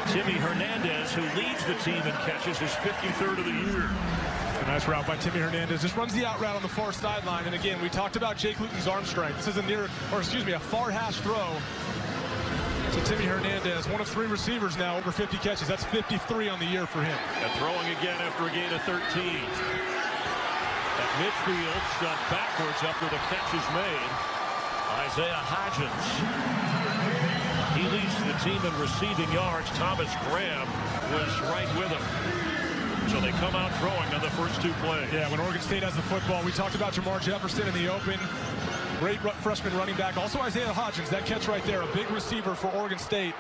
Timmy Hernandez, who leads the team in catches, is 53rd of the year. A nice route by Timmy Hernandez. Just runs the out route on the far sideline. And again, we talked about Jake Luton's arm strength. This is a far hash throw to Timmy Hernandez. One of 3 receivers now over 50 catches. That's 53 on the year for him. And throwing again after a gain of 13. At midfield, shot backwards after the catch is made. Isaiah Hodgins. He leads the team in receiving yards. Thomas Graham was right with him. So they come out throwing on the first 2 plays. Yeah, when Oregon State has the football, we talked about Jamar Jefferson in the open. Great freshman running back. Also Isaiah Hodgins, that catch right there, a big receiver for Oregon State.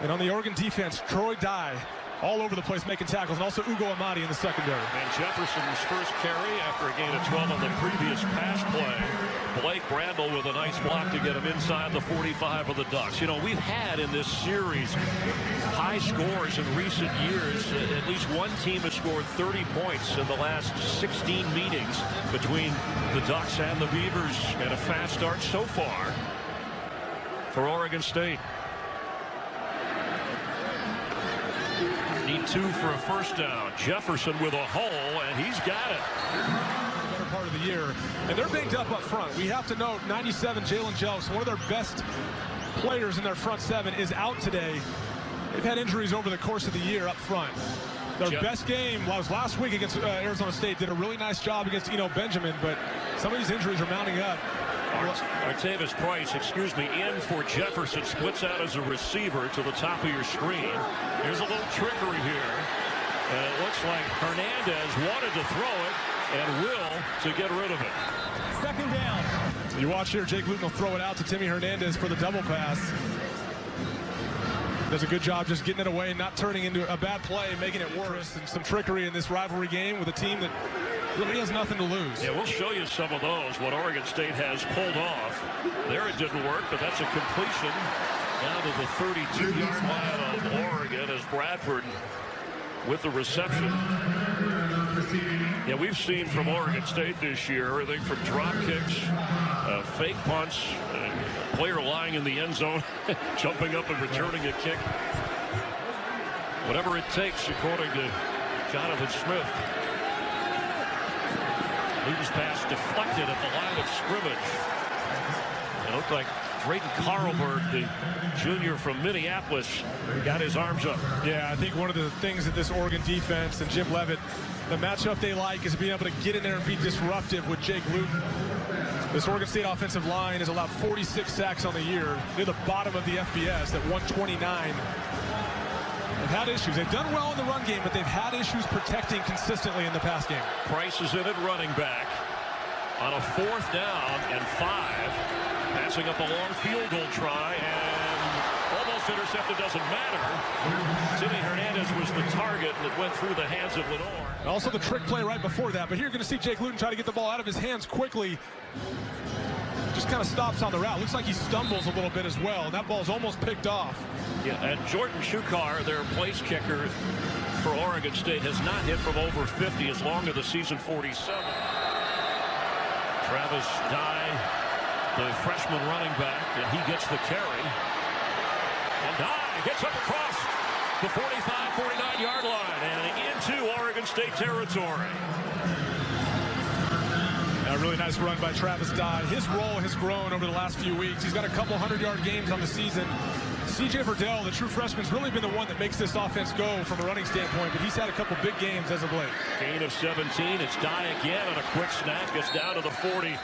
And on the Oregon defense, Troy Dye all over the place making tackles, and also Ugo Amadi in the secondary. And Jefferson's first carry after a gain of 12 on the previous pass play. Blake Randall with a nice block to get him inside the 45 of the Ducks. You know, we've had in this series high scores in recent years. At least one team has scored 30 points in the last 16 meetings between the Ducks and the Beavers. And a fast start so far for Oregon State. Need 2 for a first down. Jefferson with a hole, and he's got it. Better part of the year. And they're banged up front. We have to note 97 Jalen Jelks, one of their best players in their front 7, is out today. They've had injuries over the course of the year up front. Their best game was last week against Arizona State. Did a really nice job against Eno Benjamin, but some of these injuries are mounting up. Artavis Price, in for Jefferson, splits out as a receiver to the top of your screen. Here's a little trickery here. And it looks like Hernandez wanted to throw it and will to get rid of it. Second down. You watch here, Jake Luton will throw it out to Timmy Hernandez for the double pass. Does a good job just getting it away, not turning into a bad play, making it worse. And some trickery in this rivalry game with a team that really has nothing to lose. Yeah, we'll show you some of those, what Oregon State has pulled off. There it didn't work, but that's a completion down to the 32-yard line of Oregon as Bradford with the reception. Yeah, we've seen from Oregon State this year everything from drop kicks, fake punts, player lying in the end zone, jumping up and returning a kick. Whatever it takes, according to Jonathan Smith. Luton's pass deflected at the line of scrimmage. It looked like Drayton Carlberg, the junior from Minneapolis, got his arms up. Yeah, I think one of the things that this Oregon defense and Jim Leavitt, the matchup they like is being able to get in there and be disruptive with Jake Luton. This Oregon State offensive line has allowed 46 sacks on the year. They're the bottom of the FBS at 129. They've had issues. They've done well in the run game, but they've had issues protecting consistently in the pass game. Price is in at running back on a 4th down and 5. Passing up a long field goal try and almost intercepted, doesn't matter. Timmy Hernandez was the target that went through the hands of Lenore. And also the trick play right before that. But here you're going to see Jake Luton try to get the ball out of his hands quickly. Just kind of stops on the route. Looks like he stumbles a little bit as well. And that ball's almost picked off. Yeah, and Jordan Shukar, their place kicker for Oregon State, has not hit from over 50 as long as the season 47. Travis Dye, the freshman running back, and he gets the carry. And Dye gets up across the 45-49-yard line and into Oregon State territory. A really nice run by Travis Dye. His role has grown over the last few weeks. He's got a couple 100-yard games on the season. C.J. Verdell, the true freshman, has really been the one that makes this offense go from a running standpoint, but he's had a couple big games as of late. Gain of 17. It's Dye again, and a quick snap gets down to the 40.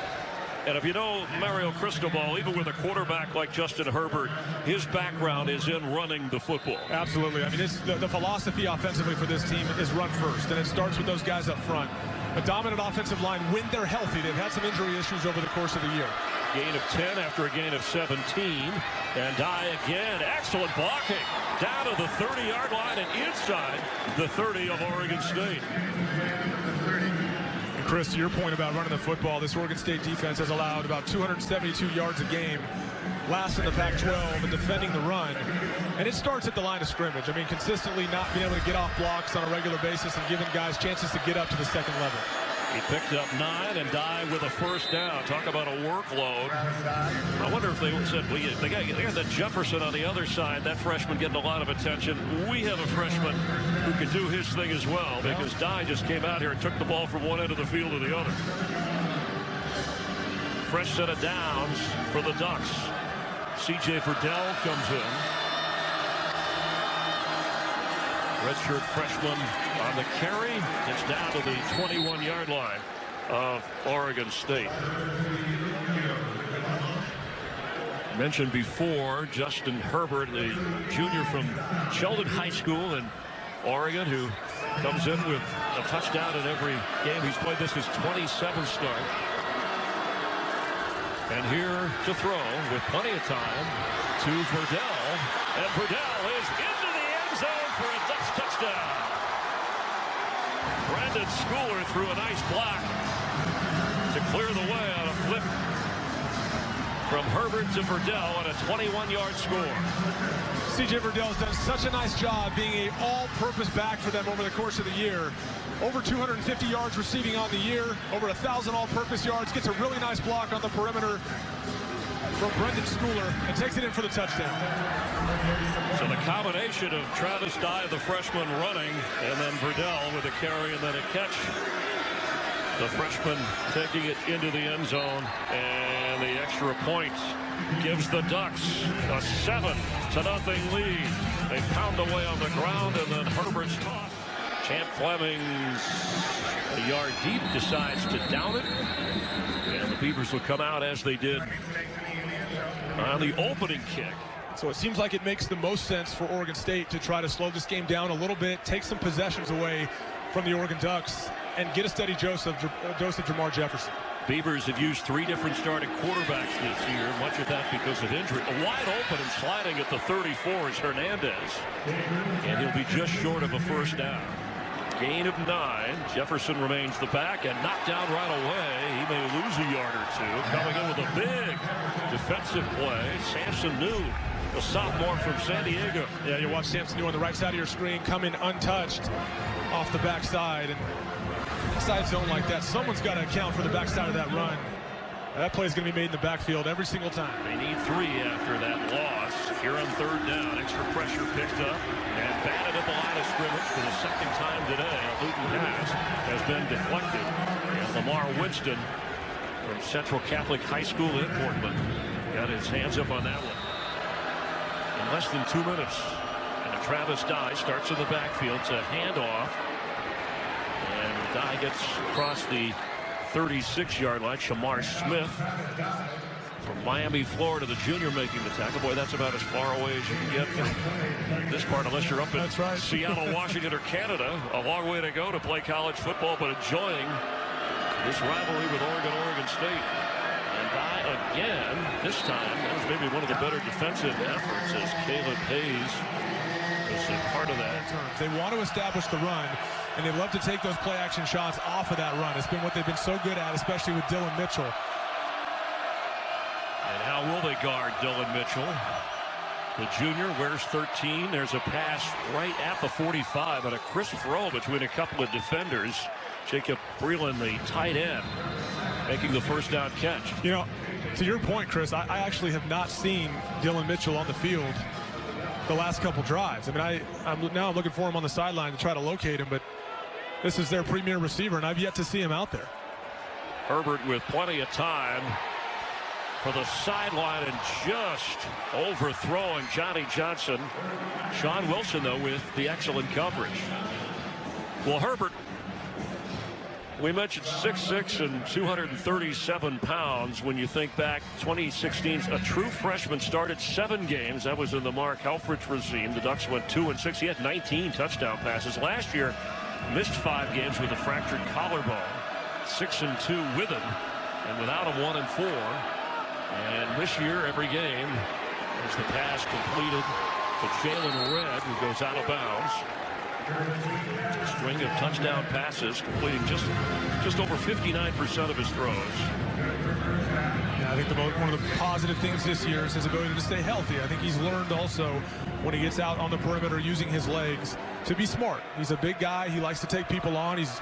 And if you know Mario Cristobal, even with a quarterback like Justin Herbert, his background is in running the football. Absolutely. I mean, the philosophy offensively for this team is run first, and it starts with those guys up front. A dominant offensive line when they're healthy. They've had some injury issues over the course of the year. Gain of 10 after a gain of 17. And Dye again. Excellent blocking. Down to the 30-yard line and inside the 30 of Oregon State. And Chris, to your point about running the football, this Oregon State defense has allowed about 272 yards a game. Last in the Pac-12 and defending the run. And it starts at the line of scrimmage. I mean, consistently not being able to get off blocks on a regular basis and giving guys chances to get up to the second level. He picked up 9 and Dye with a first down. Talk about a workload. I wonder if they said, well, they got that Jefferson on the other side, that freshman getting a lot of attention. We have a freshman who can do his thing as well, because Dye just came out here and took the ball from one end of the field to the other. Fresh set of downs for the Ducks. C.J. Verdell comes in. Redshirt freshman on the carry. It's down to the 21-yard line of Oregon State. Mentioned before, Justin Herbert, a junior from Sheldon High School in Oregon, who comes in with a touchdown in every game. He's played this his 27th start. And here to throw with plenty of time to Verdell. And Verdell is into the end zone for a Ducks touchdown. Brandon Schooler threw a nice block to clear the way on a flip from Herbert to Verdell on a 21-yard score. C.J. Verdell has done such a nice job being an all-purpose back for them over the course of the year. Over 250 yards receiving on the year, over 1,000 all-purpose yards, gets a really nice block on the perimeter from Brendan Schooler and takes it in for the touchdown. So the combination of Travis Dye, the freshman, running, and then Verdell with a carry and then a catch. The freshman taking it into the end zone, and the extra point gives the Ducks a 7-0 lead. They pound away on the ground, and then Herbert's toss. Champ Fleming, a yard deep, decides to down it. And the Beavers will come out as they did on the opening kick. So it seems like it makes the most sense for Oregon State to try to slow this game down a little bit, take some possessions away from the Oregon Ducks, and get a steady dose of Jamar Jefferson. Beavers have used 3 different starting quarterbacks this year, much of that because of injury. Wide open and sliding at the 34 is Hernandez, and he'll be just short of a first down. Gain of 9. Jefferson remains the back and knocked down right away. He may lose a yard or two. Coming in with a big defensive play, Samson New, the sophomore from San Diego. Yeah, you watch Samson New on the right side of your screen come in untouched off the backside, and side zone like that, someone's got to account for the backside of that run. That play is going to be made in the backfield every single time. They need 3 after that loss. Here on third down, extra pressure picked up and batted at the line of scrimmage for the second time today. A Luton pass has been deflected. And Lamar Winston from Central Catholic High School in Portland got his hands up on that one. In less than 2 minutes, and Travis Dye starts in the backfield. It's a handoff. And Dye gets across the 36-yard line. Shamar Smith from Miami, Florida, the junior making the tackle. Boy, that's about as far away as you can get from this part, unless you're up in Seattle, Washington, or Canada. A long way to go to play college football, but enjoying this rivalry with Oregon State. And Dye again, this time, that was maybe one of the better defensive efforts as Caleb Hayes is a part of that. They want to establish the run, and they love to take those play-action shots off of that run. It's been what they've been so good at, especially with Dylan Mitchell. And how will they guard Dylan Mitchell? The junior wears 13. There's a pass right at the 45, and a crisp throw between a couple of defenders. Jacob Breland, the tight end, making the first down catch. You know, to your point, Chris, I actually have not seen Dylan Mitchell on the field the last couple drives. I mean, I'm looking for him on the sideline to try to locate him, but this is their premier receiver, and I've yet to see him out there. Herbert with plenty of time for the sideline and just overthrowing Johnny Johnson. Sean Wilson, though, with the excellent coverage. Well, Herbert, we mentioned 6'6" and 237 pounds. When you think back, 2016's a true freshman, started 7 games. That was in the Mark Helfrich regime. The Ducks went 2-6. He had 19 touchdown passes. Last year, missed 5 games with a fractured collarbone. 6-2 with him, and without him 1-4. And this year, every game, as the pass completed to Jalen Red, who goes out of bounds. String of touchdown passes, completing just over 59% of his throws. Yeah, I think one of the positive things this year is his ability to stay healthy. I think he's learned also, when he gets out on the perimeter using his legs, to be smart. He's a big guy. He likes to take people on. He's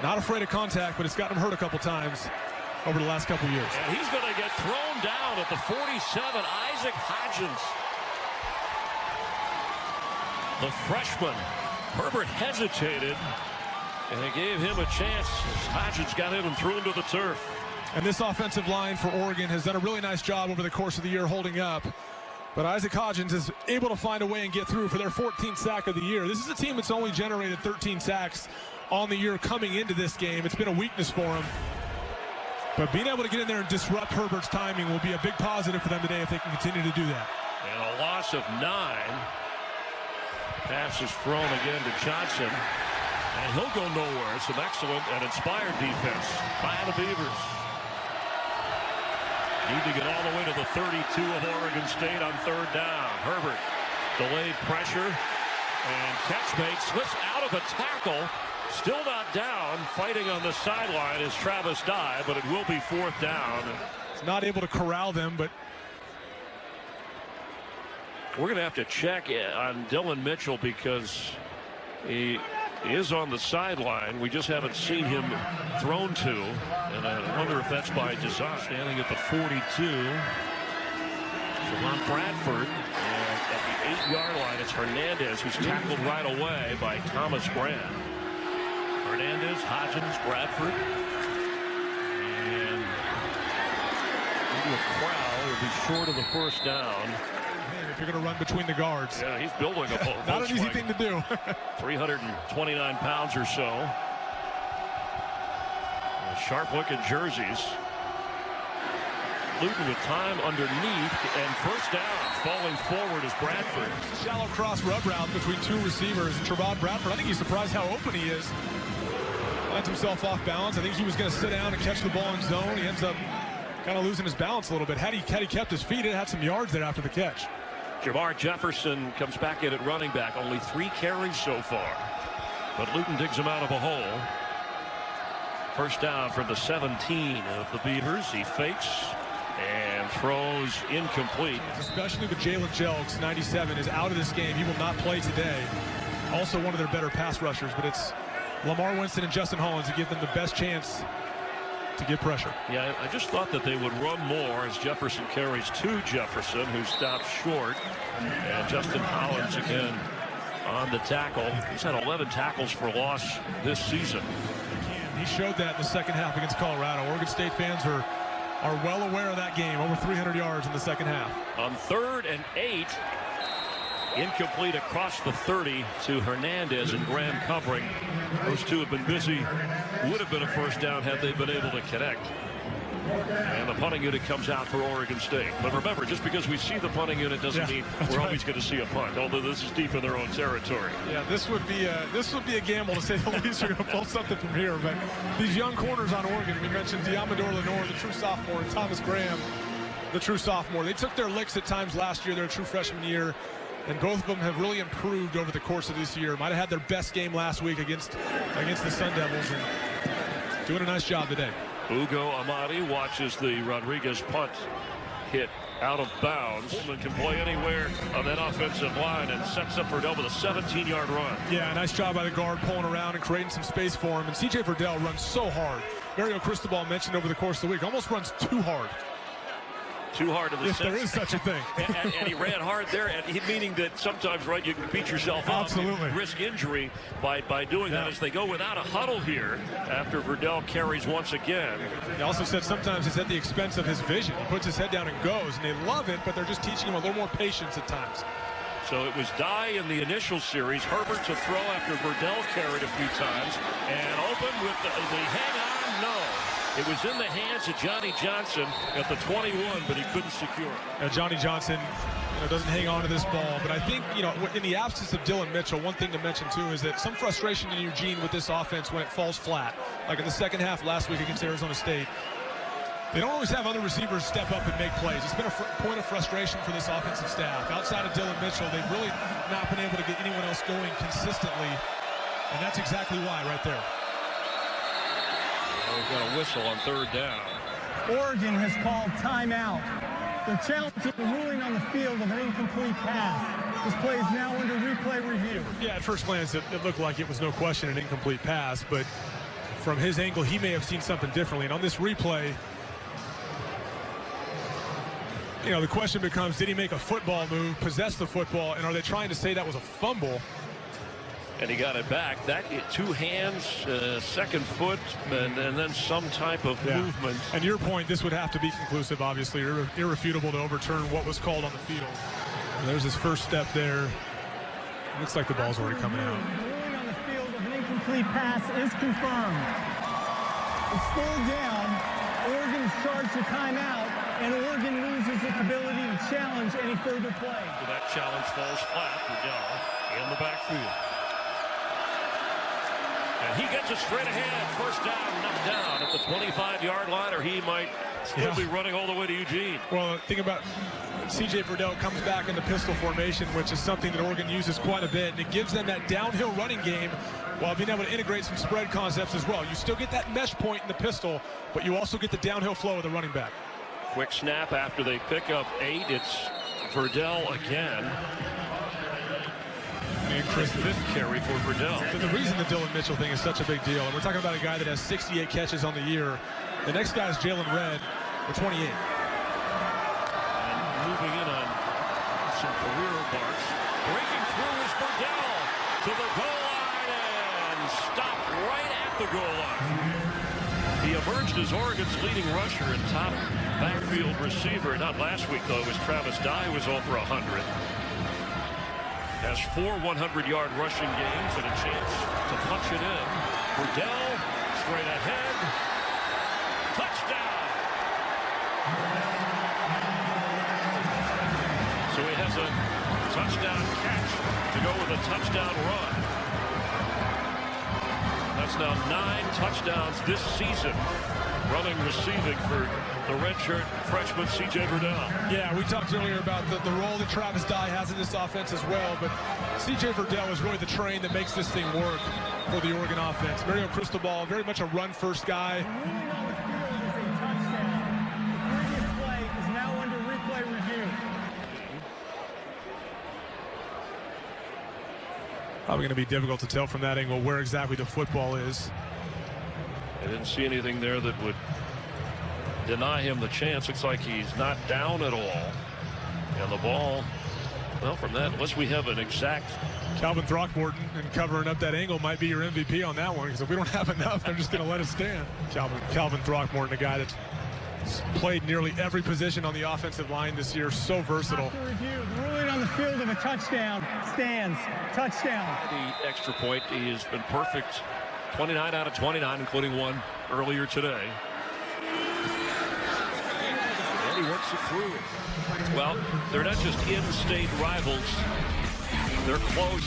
Not afraid of contact, but it's gotten him hurt a couple times over the last couple years. And he's going to get thrown down at the 47, Isaac Hodgins. The freshman. Herbert hesitated, and it gave him a chance. Hodgins got him and threw him to the turf. And this offensive line for Oregon has done a really nice job over the course of the year holding up. But Isaac Hodgins is able to find a way and get through for their 14th sack of the year. This is a team that's only generated 13 sacks on the year coming into this game. It's been a weakness for them. But being able to get in there and disrupt Herbert's timing will be a big positive for them today if they can continue to do that. And a loss of 9. Pass is thrown again to Johnson. And he'll go nowhere. Some excellent and inspired defense by the Beavers. Need to get all the way to the 32 of Oregon State on 3rd down. Herbert, delayed pressure, and catchmate slips out of a tackle. Still not down. Fighting on the sideline is Travis Dye, but it will be 4th down. He's not able to corral them, but we're going to have to check on Dylan Mitchell because he is on the sideline. We just haven't seen him thrown to, and I wonder if that's by design. Standing at the 42, Javon Bradford, and at the 8-yard line, it's Hernandez, who's tackled right away by Thomas Graham. Hernandez, Hodgins, Bradford, and into a crowd. It'll be short of the 1st down. If you're going to run between the guards. Yeah, he's building a not an easy thing to do. 329 pounds or so. Sharp-looking jerseys. Luton with time underneath, and 1st down. Falling forward is Bradford. Shallow cross rub route between 2 receivers. And Trevon Bradford, I think he's surprised how open he is. Finds himself off balance. I think he was going to sit down and catch the ball in zone. He ends up kind of losing his balance a little bit. Had he kept his feet, it had some yards there after the catch. Jamar Jefferson comes back in at running back. Only 3 carries so far. But Luton digs him out of a hole. 1st down for the 17 of the Beavers. He fakes and throws incomplete. Especially with Jalen Jelks, 97, is out of this game. He will not play today. Also one of their better pass rushers, but it's Lamar Winston and Justin Hollins to give them the best chance to get pressure. Yeah, I just thought that they would run more as Jefferson carries to Jefferson, who stops short. And Justin Hollins again on the tackle. He's had 11 tackles for loss this season. He showed that in the second half against Colorado. Oregon State fans are well aware of that game. Over 300 yards in the second half. On 3rd and 8, incomplete across the 30 to Hernandez and Graham covering. Those two have been busy. Would have been a 1st down had they been able to connect. And the punting unit comes out for Oregon State. But remember, just because we see the punting unit doesn't mean we're always going to see a punt, although this is deep in their own territory. Yeah, this would be a gamble to say the least. They're going to pull something from here. But these young corners on Oregon, we mentioned Diamador Lenore, the true sophomore, and Thomas Graham, the true sophomore. They took their licks at times last year, their true freshman year, and both of them have really improved over the course of this year. Might have had their best game last week against the Sun Devils, and doing a nice job today. Ugo Amadi watches the Rodriguez punt hit out of bounds. Pullman can play anywhere on that offensive line and sets up Verdell with a 17-yard run. Yeah, nice job by the guard pulling around and creating some space for him. And C.J. Verdell runs so hard. Mario Cristobal mentioned over the course of the week, almost runs too hard. Too hard in the if sense. There is such a thing. and he ran hard there, and meaning that sometimes, right, you can beat yourself up. Absolutely. And risk injury by doing that as they go without a huddle here after Verdell carries once again. He also said sometimes it's at the expense of his vision. He puts his head down and goes, and they love it, but they're just teaching him a little more patience at times. So it was Dye in the initial series. Herbert to throw after Verdell carried a few times. And open with the hang on, no. It was in the hands of Johnny Johnson at the 21, but he couldn't secure it. Johnny Johnson doesn't hang on to this ball. But I think, in the absence of Dylan Mitchell, one thing to mention, too, is that some frustration in Eugene with this offense when it falls flat. Like in the second half last week against Arizona State. They don't always have other receivers step up and make plays. It's been a point of frustration for this offensive staff. Outside of Dylan Mitchell, they've really not been able to get anyone else going consistently. And that's exactly why right there. We've got a whistle on 3rd down. Oregon has called timeout. They're challenging the ruling on the field of an incomplete pass. This play is now under replay review. Yeah, at first glance, it looked like it was no question an incomplete pass, but from his angle, he may have seen something differently. And on this replay, you know, the question becomes, did he make a football move, possess the football, and are they trying to say that was a fumble? And he got it back. That two hands, second foot, and then some type of movement. And your point, this would have to be conclusive, obviously, irrefutable to overturn what was called on the field. And there's his first step there. It looks like the ball's already coming out. Ruling on the field of an incomplete pass is confirmed. It's still down. Oregon's charged a timeout, and Oregon loses its ability to challenge any further play. So that challenge falls flat for Dell in the backfield. And he gets it straight ahead. First down, knocked down at the 25-yard line, or he might still be running all the way to Eugene. Well, think about C.J. Verdell comes back in the pistol formation, which is something that Oregon uses quite a bit, and it gives them that downhill running game while being able to integrate some spread concepts as well. You still get that mesh point in the pistol, but you also get the downhill flow of the running back. Quick snap after they pick up 8. It's Verdell again. And Chris, fifth carry for Verdell. The reason the Dylan Mitchell thing is such a big deal, and we're talking about a guy that has 68 catches on the year. The next guy is Jalen Redd for 28. And moving in on some career marks. Breaking through is Verdell to the goal line and stopped right at the goal line. He emerged as Oregon's leading rusher and top backfield receiver. Not last week, though. It was Travis Dye who was over 100. Has 4 100-yard rushing games and a chance to punch it in. Verdell straight ahead. Touchdown! So he has a touchdown catch to go with a touchdown run. That's now 9 touchdowns this season, running receiving for the redshirt freshman C.J. Verdell. Yeah, we talked earlier about the role that Travis Dye has in this offense as well, but C.J. Verdell is really the train that makes this thing work for the Oregon offense. Mario Cristobal, very much a run-first guy. Ruling on the field is a touchdown. The previous play is now under replay review. Probably going to be difficult to tell from that angle where exactly the football is. I didn't see anything there that would deny him the chance. Looks like he's not down at all. And the ball, well, from that, unless we have an exact. Calvin Throckmorton and covering up that angle might be your MVP on that one, because if we don't have enough, they're just going to let it stand. Calvin Throckmorton, a guy that's played nearly every position on the offensive line this year, so versatile. After review, the ruling on the field of a touchdown stands. Touchdown. The extra point, he has been perfect. 29 out of 29, including one earlier today. And he works it through. Well, they're not just in-state rivals. They're close.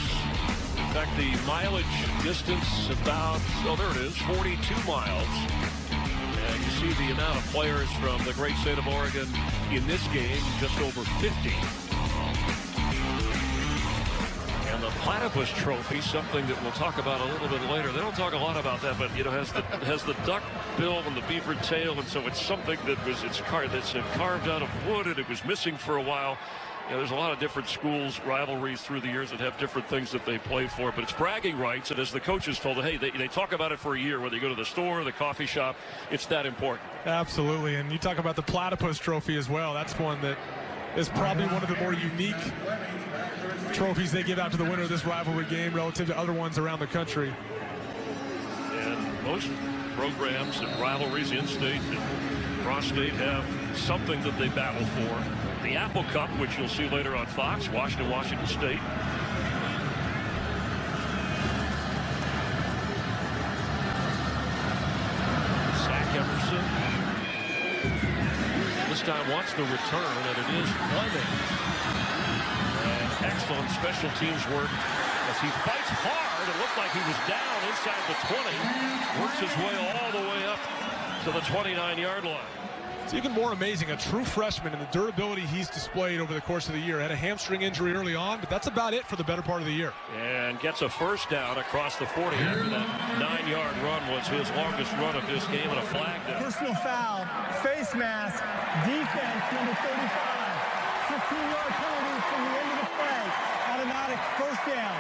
In fact, the mileage distance about, oh, there it is, 42 miles. And you see the amount of players from the great state of Oregon in this game, just over 50. And the Platypus Trophy, something that we'll talk about a little bit later. They don't talk a lot about that, but you know, has the duck bill and the beaver tail, and so it's something that was that's carved out of wood, and it was missing for a while. You know, there's a lot of different schools, rivalries through the years that have different things that they play for, but it's bragging rights. And as the coaches told them, hey, they talk about it for a year, whether you go to the store, the coffee shop, it's that important. Absolutely. And you talk about the Platypus Trophy as well. That's one that is probably one of the more unique trophies they give out to the winner of this rivalry game relative to other ones around the country. And most programs and rivalries in-state and cross-state have something that they battle for. The Apple Cup, which you'll see later on Fox, Washington State. Zach Emerson. This time wants the return, and it is Fleming. And excellent special teams work as he fights hard. It looked like he was down inside the 20. Works his way all the way up to the 29-yard line. It's even more amazing, a true freshman, and the durability he's displayed over the course of the year. Had a hamstring injury early on, but that's about it for the better part of the year. And gets a first down across the 40 after that 9-yard run was his longest run of this game, and a flag down. Personal foul, face mask, defense, number 35. 15-yard penalty from the end of the play. Automatic first down.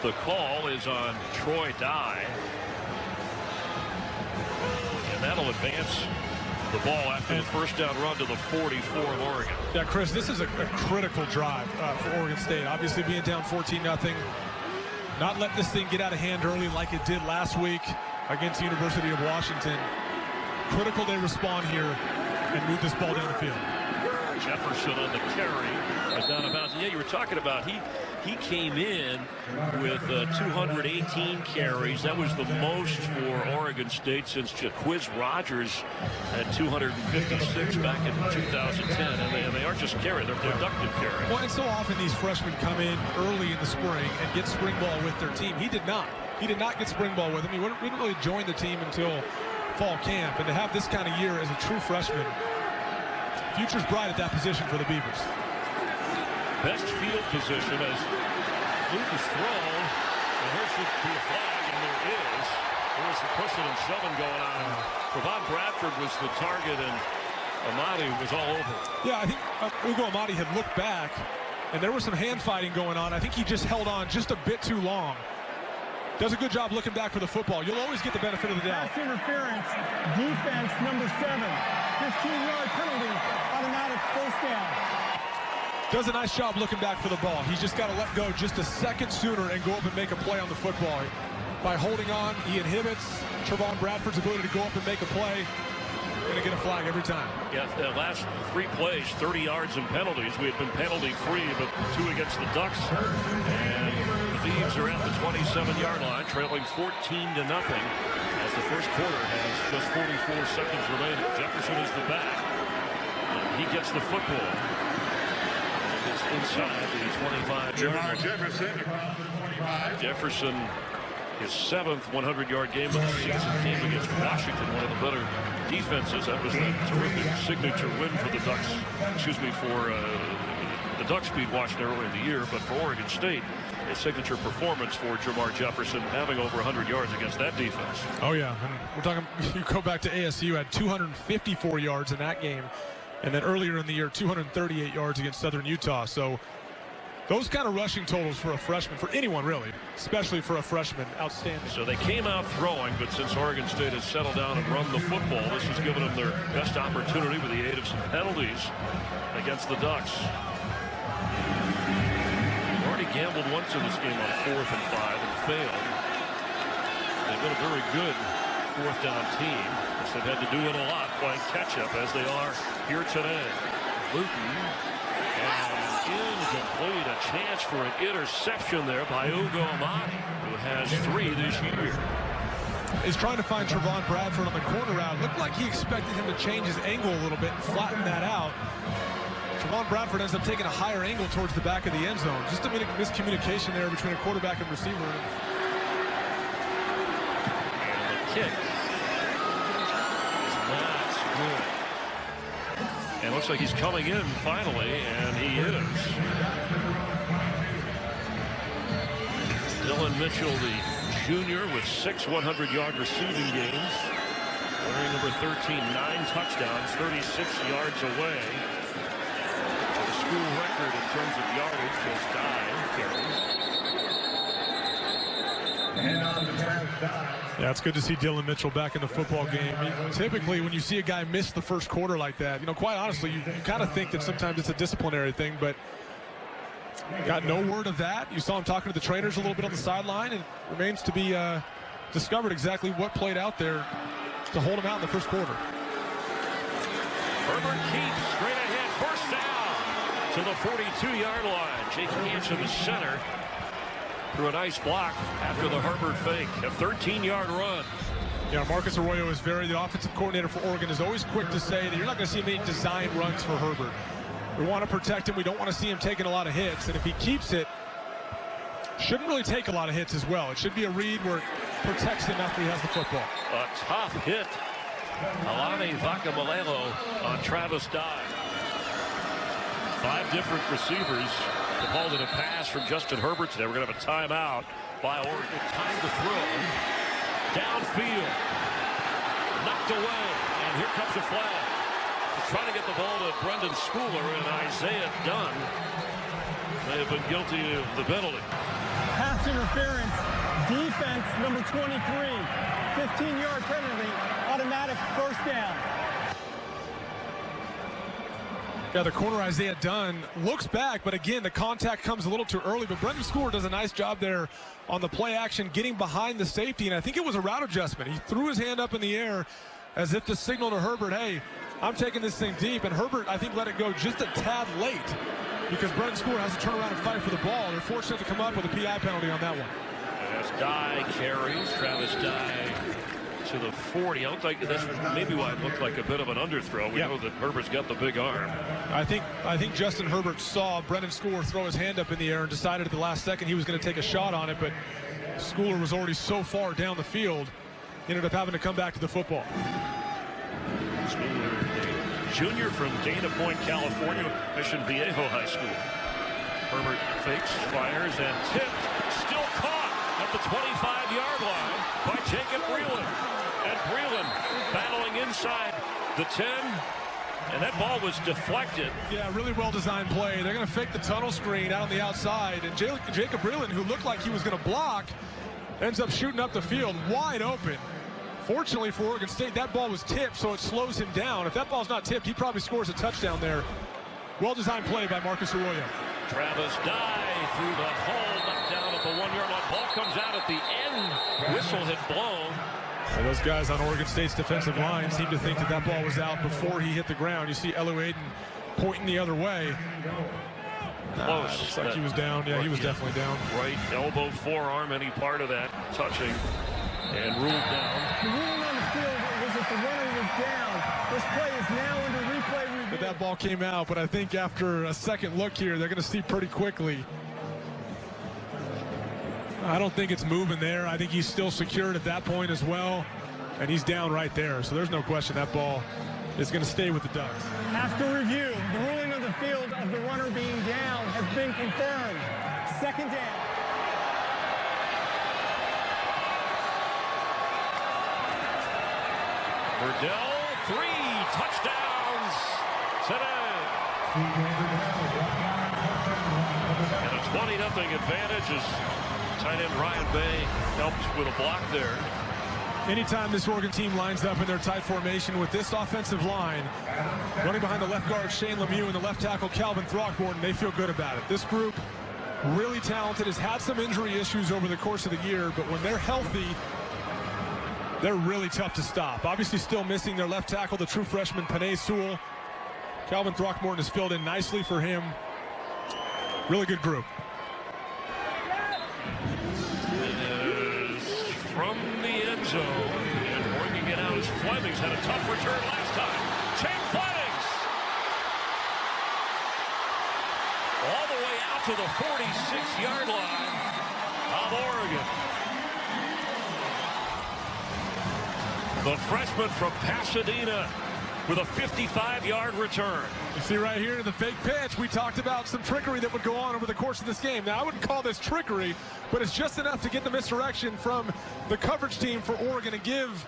The call is on Troy Dye. that'll advance the ball after the first down run to the 44 of Oregon. Yeah, Chris, this is a critical drive for Oregon State. Obviously being down 14-0. Not letting this thing get out of hand early like it did last week against the University of Washington. Critical they respond here and move this ball down the field. Jefferson on the carry is down about. Yeah, you were talking about he came in with 218 carries. That was the most for Oregon State since Jaquiz Rogers had 256 back in 2010. And they aren't just carrying; they're productive carries. Well, and so often these freshmen come in early in the spring and get spring ball with their team. He did not. He did not get spring ball with him. He didn't really join the team until fall camp. And to have this kind of year as a true freshman, future's bright at that position for the Beavers. Best field position as Luton's throw, and there should be a flag, and there is. There was some pushing and shoving going on. Trevon Bradford was the target, and Amadi was all over. Yeah, I think Ugo Amadi had looked back, and there was some hand fighting going on. I think he just held on just a bit too long. Does a good job looking back for the football. You'll always get the benefit of the doubt. Pass interference, defense number 7. 15-yard penalty, automatic first down. Does a nice job looking back for the ball. He's just got to let go just a second sooner and go up and make a play on the football. By holding on, he inhibits Trevon Bradford's ability to go up and make a play. Going to get a flag every time. Yeah, the last 3 plays, 30 yards and penalties. We had been penalty-free, but 2 against the Ducks. And the Beavs are at the 27-yard line, trailing 14-0 as the first quarter has just 44 seconds remaining. Jefferson is the back. And he gets the football. It's inside the 25-yard line. Jefferson, his 7th 100-yard game of the season, came against Washington, one of the better defenses. That was the terrific signature win for the Ducks. Excuse me, for the Ducks beat Washington earlier in the year, but for Oregon State, a signature performance for Jermar Jefferson, having over 100 yards against that defense. Oh, yeah. And we're talking, you go back to ASU, had 254 yards in that game. And then earlier in the year, 238 yards against Southern Utah. So those kind of rushing totals for a freshman, for anyone really, especially for a freshman, outstanding. So they came out throwing, but since Oregon State has settled down and run the football, this has given them their best opportunity with the aid of some penalties against the Ducks. They've already gambled once in this game on 4th and 5 and failed. They've been a very good 4th down team. They've had to do it a lot playing catch-up as they are here today. Luton, and incomplete. A chance for an interception there by Ugo Amadi, who has 3 this year. He's trying to find Trevon Bradford on the corner route. Looked like he expected him to change his angle a little bit and flatten that out. Trevon Bradford ends up taking a higher angle towards the back of the end zone. Just a miscommunication there between a quarterback and receiver. And the kick. That's good. And it looks like he's coming in finally, and he is. Dylan Mitchell, the junior, with 6 100-yard receiving games. Wearing number 13, 9 touchdowns, 36 yards away. The school record in terms of yardage, just 9 carries. Yeah, it's good to see Dylan Mitchell back in the football game. Typically, when you see a guy miss the first quarter like that, you know, quite honestly, you kind of think that sometimes it's a disciplinary thing, but got no word of that. You saw him talking to the trainers a little bit on the sideline, and it remains to be discovered exactly what played out there to hold him out in the first quarter. Herbert keeps straight ahead, first down to the 42-yard line. Jake Hansen, the center, through a nice block after the Herbert fake. A 13-yard run. Yeah, Marcus Arroyo is the offensive coordinator for Oregon, is always quick to say that you're not going to see many design runs for Herbert. We want to protect him. We don't want to see him taking a lot of hits. And if he keeps it, shouldn't really take a lot of hits as well. It should be a read where it protects him after he has the football. A tough hit. Alani Vakamalelo on Travis Dye. 5 different receivers called it a pass from Justin Herbert today. We're going to have a timeout by Oregon. Time to throw. Downfield. Knocked away. And here comes a flag. He's trying to get the ball to Brendan Schooler, and Isaiah Dunn may have been guilty of the penalty. Pass interference. Defense number 23. 15-yard penalty. Automatic first down. Yeah, the corner Isaiah Dunn looks back, but again, the contact comes a little too early. But Brendan Schooler does a nice job there on the play action, getting behind the safety, and I think it was a route adjustment. He threw his hand up in the air as if to signal to Herbert, hey, I'm taking this thing deep, and Herbert, I think, let it go just a tad late because Brendan Schooler has to turn around and fight for the ball. They're fortunate to come up with a PI penalty on that one. As Dye carries, Travis Dye to the 40. I look like that's maybe why it looked like a bit of an underthrow. We know that Herbert's got the big arm. I think Justin Herbert saw Brendan Schooler throw his hand up in the air and decided at the last second he was going to take a shot on it, but Schooler was already so far down the field, he ended up having to come back to the football. Schooler, junior from Dana Point, California, Mission Viejo High School. Herbert fakes, fires, and tipped. Still caught at the 25-yard line by Jacob Breeland. And Breeland battling inside the 10. And that ball was deflected. Yeah, really well-designed play. They're going to fake the tunnel screen out on the outside. And Jacob Breeland, who looked like he was going to block, ends up shooting up the field wide open. Fortunately for Oregon State, that ball was tipped, so it slows him down. If that ball's not tipped, he probably scores a touchdown there. Well-designed play by Marcus Arroyo. Travis Dye through the hole, knocked down at the 1-yard line. Ball comes out at the end. Whistle had blown. Well, those guys on Oregon State's defensive line seem to think that that ball was out before he hit the ground. You see Elu Aiden pointing the other way. Close. Looks like he was down. Yeah, he was definitely down. Right elbow, forearm, any part of that touching, and ruled down. The ruling on the field was that the runner was down. This play is now under replay review. But that ball came out, but I think after a second look here, they're going to see pretty quickly. I don't think it's moving there. I think he's still secured at that point as well, and he's down right there. So there's no question that ball is going to stay with the Ducks. After review, the ruling on the field of the runner being down has been confirmed. Second down. Verdell, 3 touchdowns today. And a 20-0 advantage as tight end Ryan Bay helped with a block there. Anytime this Oregon team lines up in their tight formation with this offensive line, running behind the left guard Shane Lemieux and the left tackle Calvin Throckmorton, they feel good about it. This group, really talented, has had some injury issues over the course of the year, but when they're healthy, they're really tough to stop. Obviously still missing their left tackle, the true freshman Penei Sewell. Calvin Throckmorton has filled in nicely for him. Really good group. From the end zone and working it out as Flemings had a tough return last time. Shane Flemings all the way out to the 46-yard line of Oregon. The freshman from Pasadena with a 55-yard return. You see right here the fake pitch. We talked about some trickery that would go on over the course of this game. Now, I wouldn't call this trickery, but it's just enough to get the misdirection from the coverage team for Oregon and give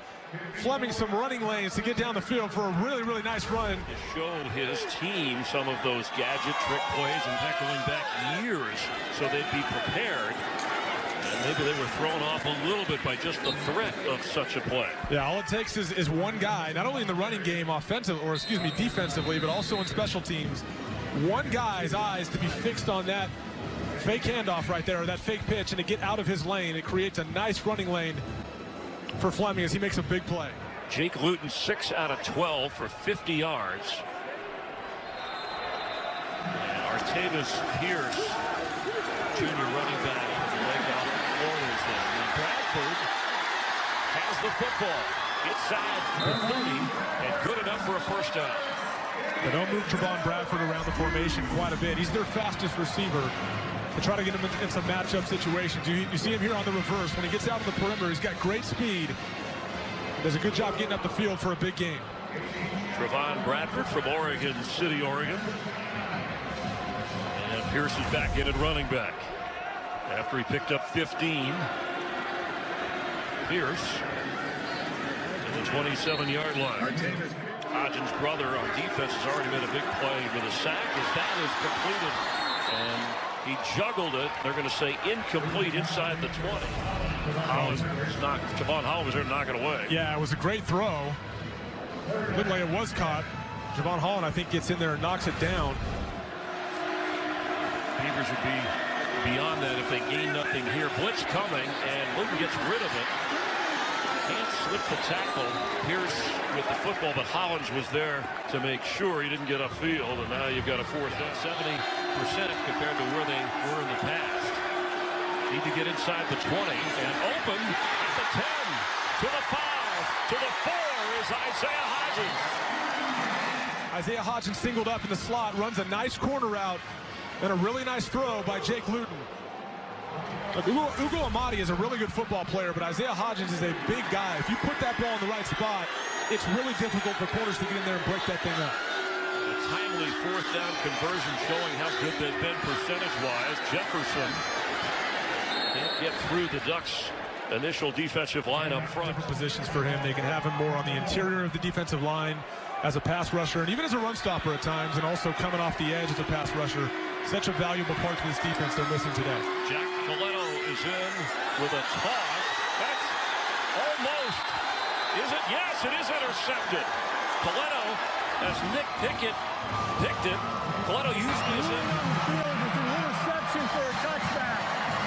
Fleming some running lanes to get down the field for a really, really nice run. He showed his team some of those gadget trick plays, in fact, going back years, so they'd be prepared. And maybe they were thrown off a little bit by just the threat of such a play. Yeah, all it takes is one guy, not only in the running game defensively, but also in special teams. One guy's eyes to be fixed on that fake handoff right there, or that fake pitch, and to get out of his lane. It creates a nice running lane for Fleming as he makes a big play. Jake Luton, 6 out of 12 for 50 yards. And Artavis Pierce, junior running back, leg off the corners there. And Bradford has the football inside the 30 and good enough for a first down. They don't move Trevon Bradford around the formation quite a bit. He's their fastest receiver. They try to get him in some matchup situations. You see him here on the reverse. When he gets out of the perimeter, he's got great speed. Does a good job getting up the field for a big game. Trevon Bradford from Oregon City, Oregon. And Pierce is back in at running back after he picked up 15. Pierce to the 27-yard line. Hodgins' brother on defense has already made a big play for the sack as that is completed. And he juggled it. They're going to say incomplete inside the 20. Javon Holland was there to knock it away. Yeah, it was a great throw. Looked like it was caught. Javon Holland, I think, gets in there and knocks it down. Beavers would be beyond that if they gain nothing here. Blitz coming, and Luton gets rid of it. Can't slip the tackle. Pierce with the football, but Hollins was there to make sure he didn't get upfield, and now you've got a fourth down. 70% compared to where they were in the past. Need to get inside the 20, and open at the 10, to the 5, to the 4 is Isaiah Hodgins. Isaiah Hodgins singled up in the slot, runs a nice corner route, and a really nice throw by Jake Luton. Look, Ugo Amadi is a really good football player, but Isaiah Hodgins is a big guy. If you put that ball in the right spot, it's really difficult for corners to get in there and break that thing up. A timely fourth down conversion showing how good they've been percentage-wise. Jefferson can't get through the Ducks' initial defensive line up front. Different positions for him. They can have him more on the interior of the defensive line as a pass rusher and even as a run stopper at times, and also coming off the edge as a pass rusher. Such a valuable part to this defense they're missing today. Jack Coletto is in with a toss. That's almost. Is it? Yes, it is intercepted. Coletto, as Nick Pickett picked it. Coletto usually is in. It's an interception for a touchback.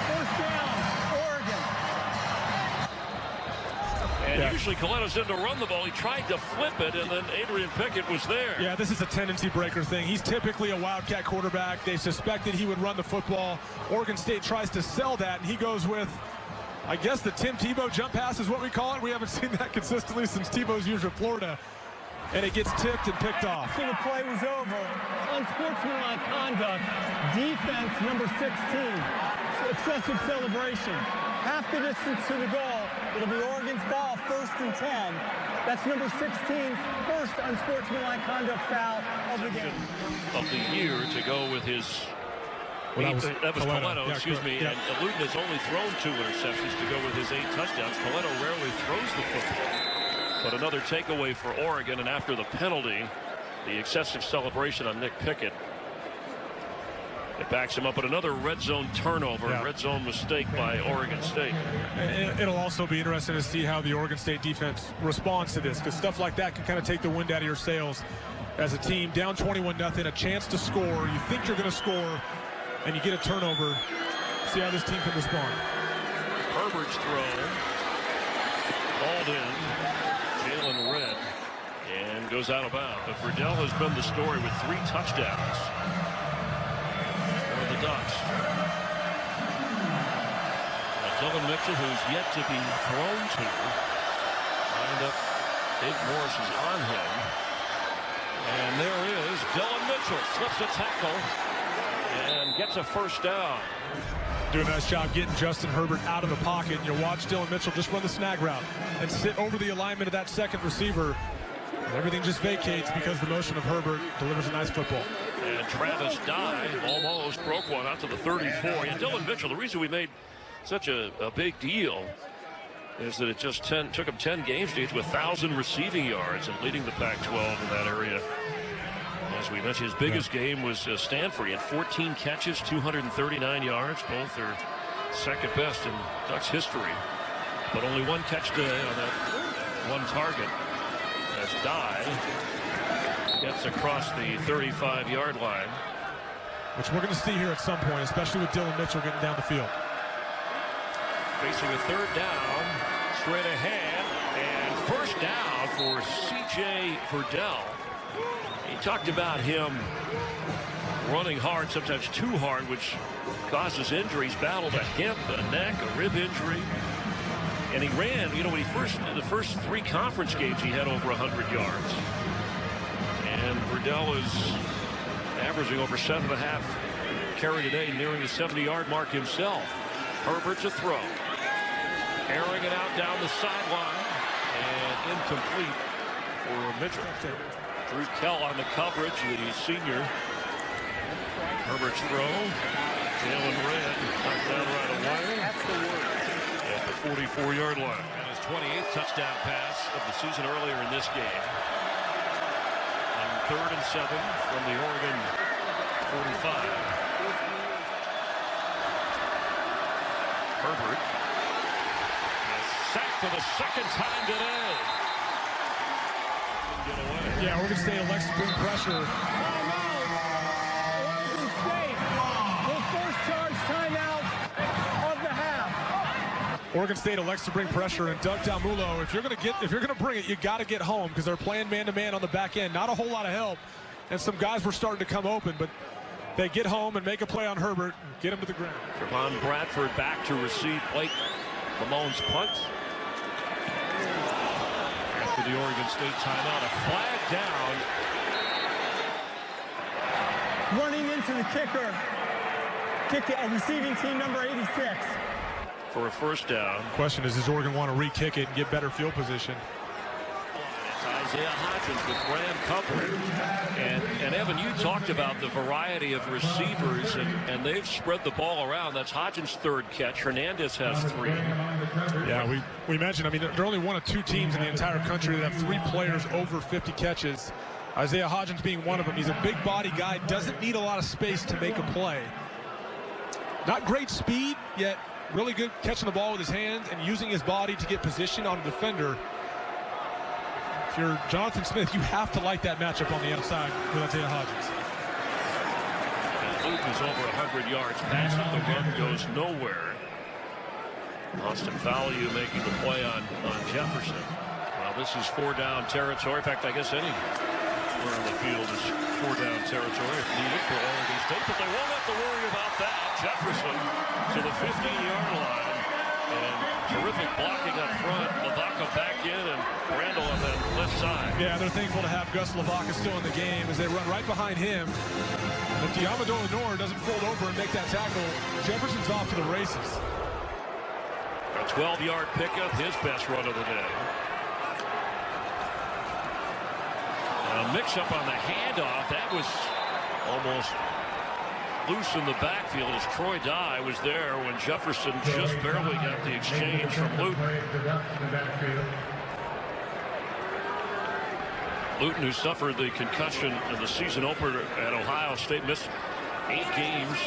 First down, Oregon. And usually Coletto's in to run the ball. He tried to flip it, and then Adrian Pickett was there. Yeah, this is a tendency breaker thing. He's typically a Wildcat quarterback. They suspected he would run the football. Oregon State tries to sell that, and he goes with, I guess, the Tim Tebow jump pass is what we call it. We haven't seen that consistently since Tebow's years at Florida. And it gets tipped and picked off. So the play was over. Unsportsmanlike conduct. Defense number 16. Excessive celebration. Half the distance to the goal. It'll be Oregon's ball, 1st and 10. That's number 16's first unsportsmanlike conduct foul of the game. Of the year to go with his. Well, that was Coletto, yeah, excuse me. yeah. And Luton has only thrown 2 interceptions to go with his 8 touchdowns. Coletto rarely throws the football. But another takeaway for Oregon, and after the penalty, the excessive celebration on Nick Pickett, it backs him up. But another red zone turnover, red zone mistake by Oregon State. It'll also be interesting to see how the Oregon State defense responds to this, because stuff like that can kind of take the wind out of your sails as a team. Down 21-0, a chance to score. You think you're going to score, and you get a turnover. See how this team can respond. Herbert's throw, balled in. Jalen Red, and goes out of bounds. But Verdell has been the story with 3 touchdowns for the Ducks. Dylan Mitchell, who's yet to be thrown to, lined up. Dave Morris is on him, and there is Dylan Mitchell, slips a tackle and gets a first down. Do a nice job getting Justin Herbert out of the pocket. You'll watch Dylan Mitchell just run the snag route and sit over the alignment of that second receiver. And everything just vacates because the motion of Herbert delivers a nice football. And Travis Dye almost broke one out to the 34. And Dylan Mitchell, the reason we made such a big deal is that it just took him 10 games to get to 1,000 receiving yards and leading the Pac-12 in that area. As we mentioned, his biggest game was Stanford. He had 14 catches, 239 yards. Both are second best in Ducks history. But only 1 catch today on that 1 target as Dye gets across the 35-yard line. Which we're going to see here at some point, especially with Dylan Mitchell getting down the field. Facing a 3rd down, straight ahead, and first down for C.J. Verdell. He talked about him running hard, sometimes too hard, which causes injuries. Battled a hip, a neck, a rib injury. And he ran, you know, when in the first 3 conference games, he had over 100 yards. And Verdell is averaging over 7.5 carry today, nearing the 70-yard mark himself. Herbert to throw. Airing it out down the sideline. And incomplete for Mitchell. Drew Kell on the coverage, the senior. Herbert's throw. Jalen Red knocked down right away at the 44-yard line. And his 28th touchdown pass of the season earlier in this game. On 3rd and 7 from the Oregon 45. Herbert sacked for the second time today. Get away. Yeah, Oregon State elects to bring pressure. Oregon State will first charge timeout of the half. Oregon State elects to bring pressure, and Doug Damulo, if you're gonna bring it, you got to get home because they're playing man-to-man on the back end. Not a whole lot of help, and some guys were starting to come open, but they get home and make a play on Herbert, get him to the ground. Trevon Bradford back to receive Blake Lamone's punt. After the Oregon State timeout, a flag down. Running into the kicker, receiving team number 86. For a first down. Question is, does Oregon want to re-kick it and get better field position? It's Isaiah Hodgins with Graham covering. And Evan, you talked about the variety of receivers, and they've spread the ball around. That's Hodgins' third catch. Hernandez has 3. Yeah, we mentioned, I mean, there are only one of 2 teams in the entire country that have 3 players over 50 catches. Isaiah Hodgins being one of them. He's a big body guy, doesn't need a lot of space to make a play. Not great speed, yet really good catching the ball with his hands and using his body to get position on a defender. If you're Jonathan Smith, you have to like that matchup on the outside with Isaiah Hodgins. And Luke is over 100 yards passing. The run goes nowhere. Austin Fowler making the play on Jefferson. Well, this is 4-down territory. In fact, I guess anywhere on the field is 4-down territory if needed for Oregon State, but they won't have to worry about that. Jefferson to the 15-yard line, and terrific blocking up front. Lavaca back in, and Randall on the left side. Yeah, they're thankful to have Gus Lavaca still in the game as they run right behind him. And if Diamado Lenore doesn't fold over and make that tackle, Jefferson's off to the races. A 12-yard pickup, his best run of the day. A mix-up on the handoff. That was almost loose in the backfield as Troy Dye was there when Jefferson just barely got the exchange from Luton. Luton, who suffered the concussion in the season opener at Ohio State, missed 8 games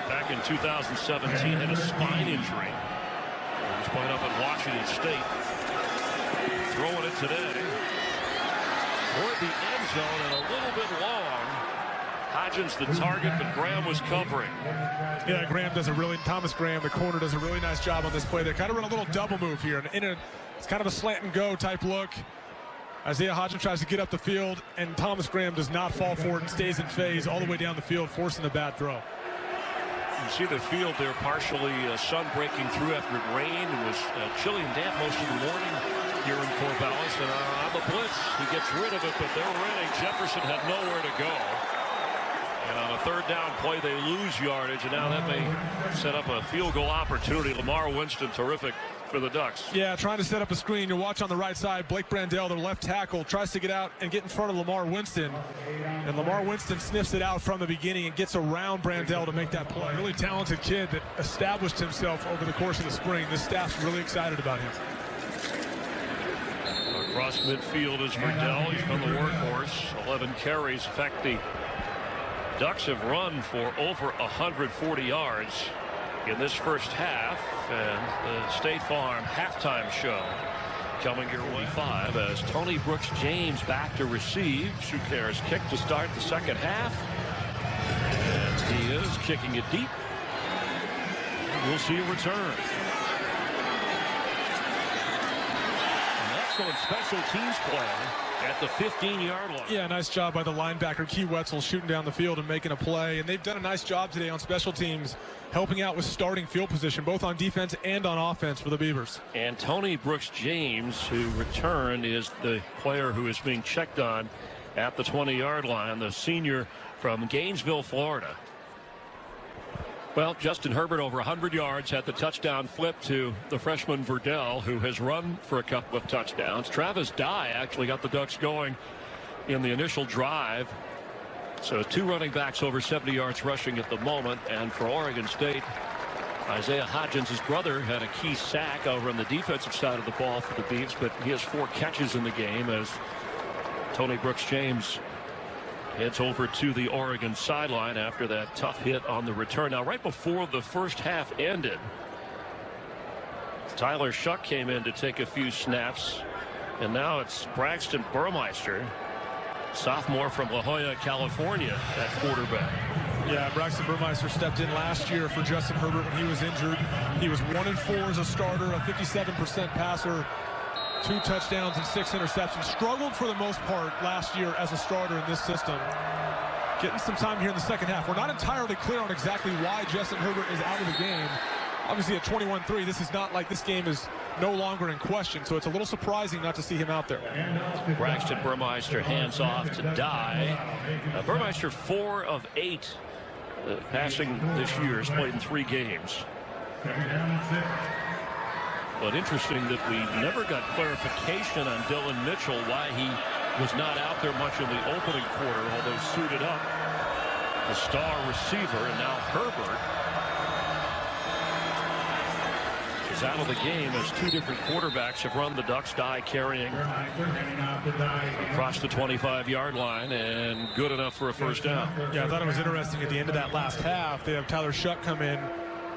back in 2017, had a spine injury. He was playing up at Washington State. Throwing it today toward the end zone and a little bit long. Hodgins the target, but Graham was covering. Yeah, Thomas Graham, the corner, does a really nice job on this play. They kind of run a little double move here. It's kind of a slant and go type look. Isaiah Hodgins tries to get up the field, and Thomas Graham does not fall for it and stays in phase all the way down the field, forcing a bad throw. You see the field there partially sun breaking through after it rained. It was chilly and damp most of the morning here in Corvallis. And on the blitz, he gets rid of it, but they're ready. Jefferson had nowhere to go. And on a 3rd down play, they lose yardage, and now that may set up a field goal opportunity. Lamar Winston, terrific for the Ducks. Yeah, trying to set up a screen. You watch on the right side, Blake Brandel, their left tackle, tries to get out and get in front of Lamar Winston. And Lamar Winston sniffs it out from the beginning and gets around Brandel to make that play. Really talented kid that established himself over the course of the spring. This staff's really excited about him. Across midfield is Verdell. He's been the workhorse. 11 carries. In fact, the Ducks have run for over 140 yards in this first half, and the State Farm halftime show coming your way 5 as Tony Brooks James back to receive. Shuker's kick to start the second half, and he is kicking it deep. We'll see a return. And that's going special teams play at the 15-yard line. Yeah, nice job by the linebacker, Key Wetzel, shooting down the field and making a play. And they've done a nice job today on special teams, helping out with starting field position, both on defense and on offense for the Beavers. And Tony Brooks James, who returned, is the player who is being checked on at the 20-yard line, the senior from Gainesville, Florida. Well, Justin Herbert over 100 yards, had the touchdown flip to the freshman Verdell, who has run for a couple of touchdowns. Travis Dye actually got the Ducks going in the initial drive. So 2 running backs over 70 yards rushing at the moment. And for Oregon State, Isaiah Hodgins, his brother, had a key sack over on the defensive side of the ball for the Beavs, but he has 4 catches in the game as Tony Brooks James heads over to the Oregon sideline after that tough hit on the return. Now, right before the first half ended, Tyler Shuck came in to take a few snaps, and now it's Braxton Burmeister, sophomore from La Jolla, California, at quarterback. Yeah, Braxton Burmeister stepped in last year for Justin Herbert when he was injured. He was 1-4 as a starter, a 57% passer, 2 touchdowns and 6 interceptions. Struggled for the most part last year as a starter in this system. Getting some time here in the second half. We're not entirely clear on exactly why Justin Herbert is out of the game. Obviously at 21-3, this is not like this game is no longer in question, so it's a little surprising not to see him out there. Braxton Burmeister hands off to Dye. Burmeister 4 of 8 passing this year, has played in 3 games. But interesting that we never got clarification on Dylan Mitchell, why he was not out there much in the opening quarter, although suited up. The star receiver, and now Herbert is out of the game as 2 different quarterbacks have run the Ducks. Dye carrying across the 25-yard line, and good enough for a first down. Yeah, I thought it was interesting at the end of that last half. They have Tyler Shuck come in,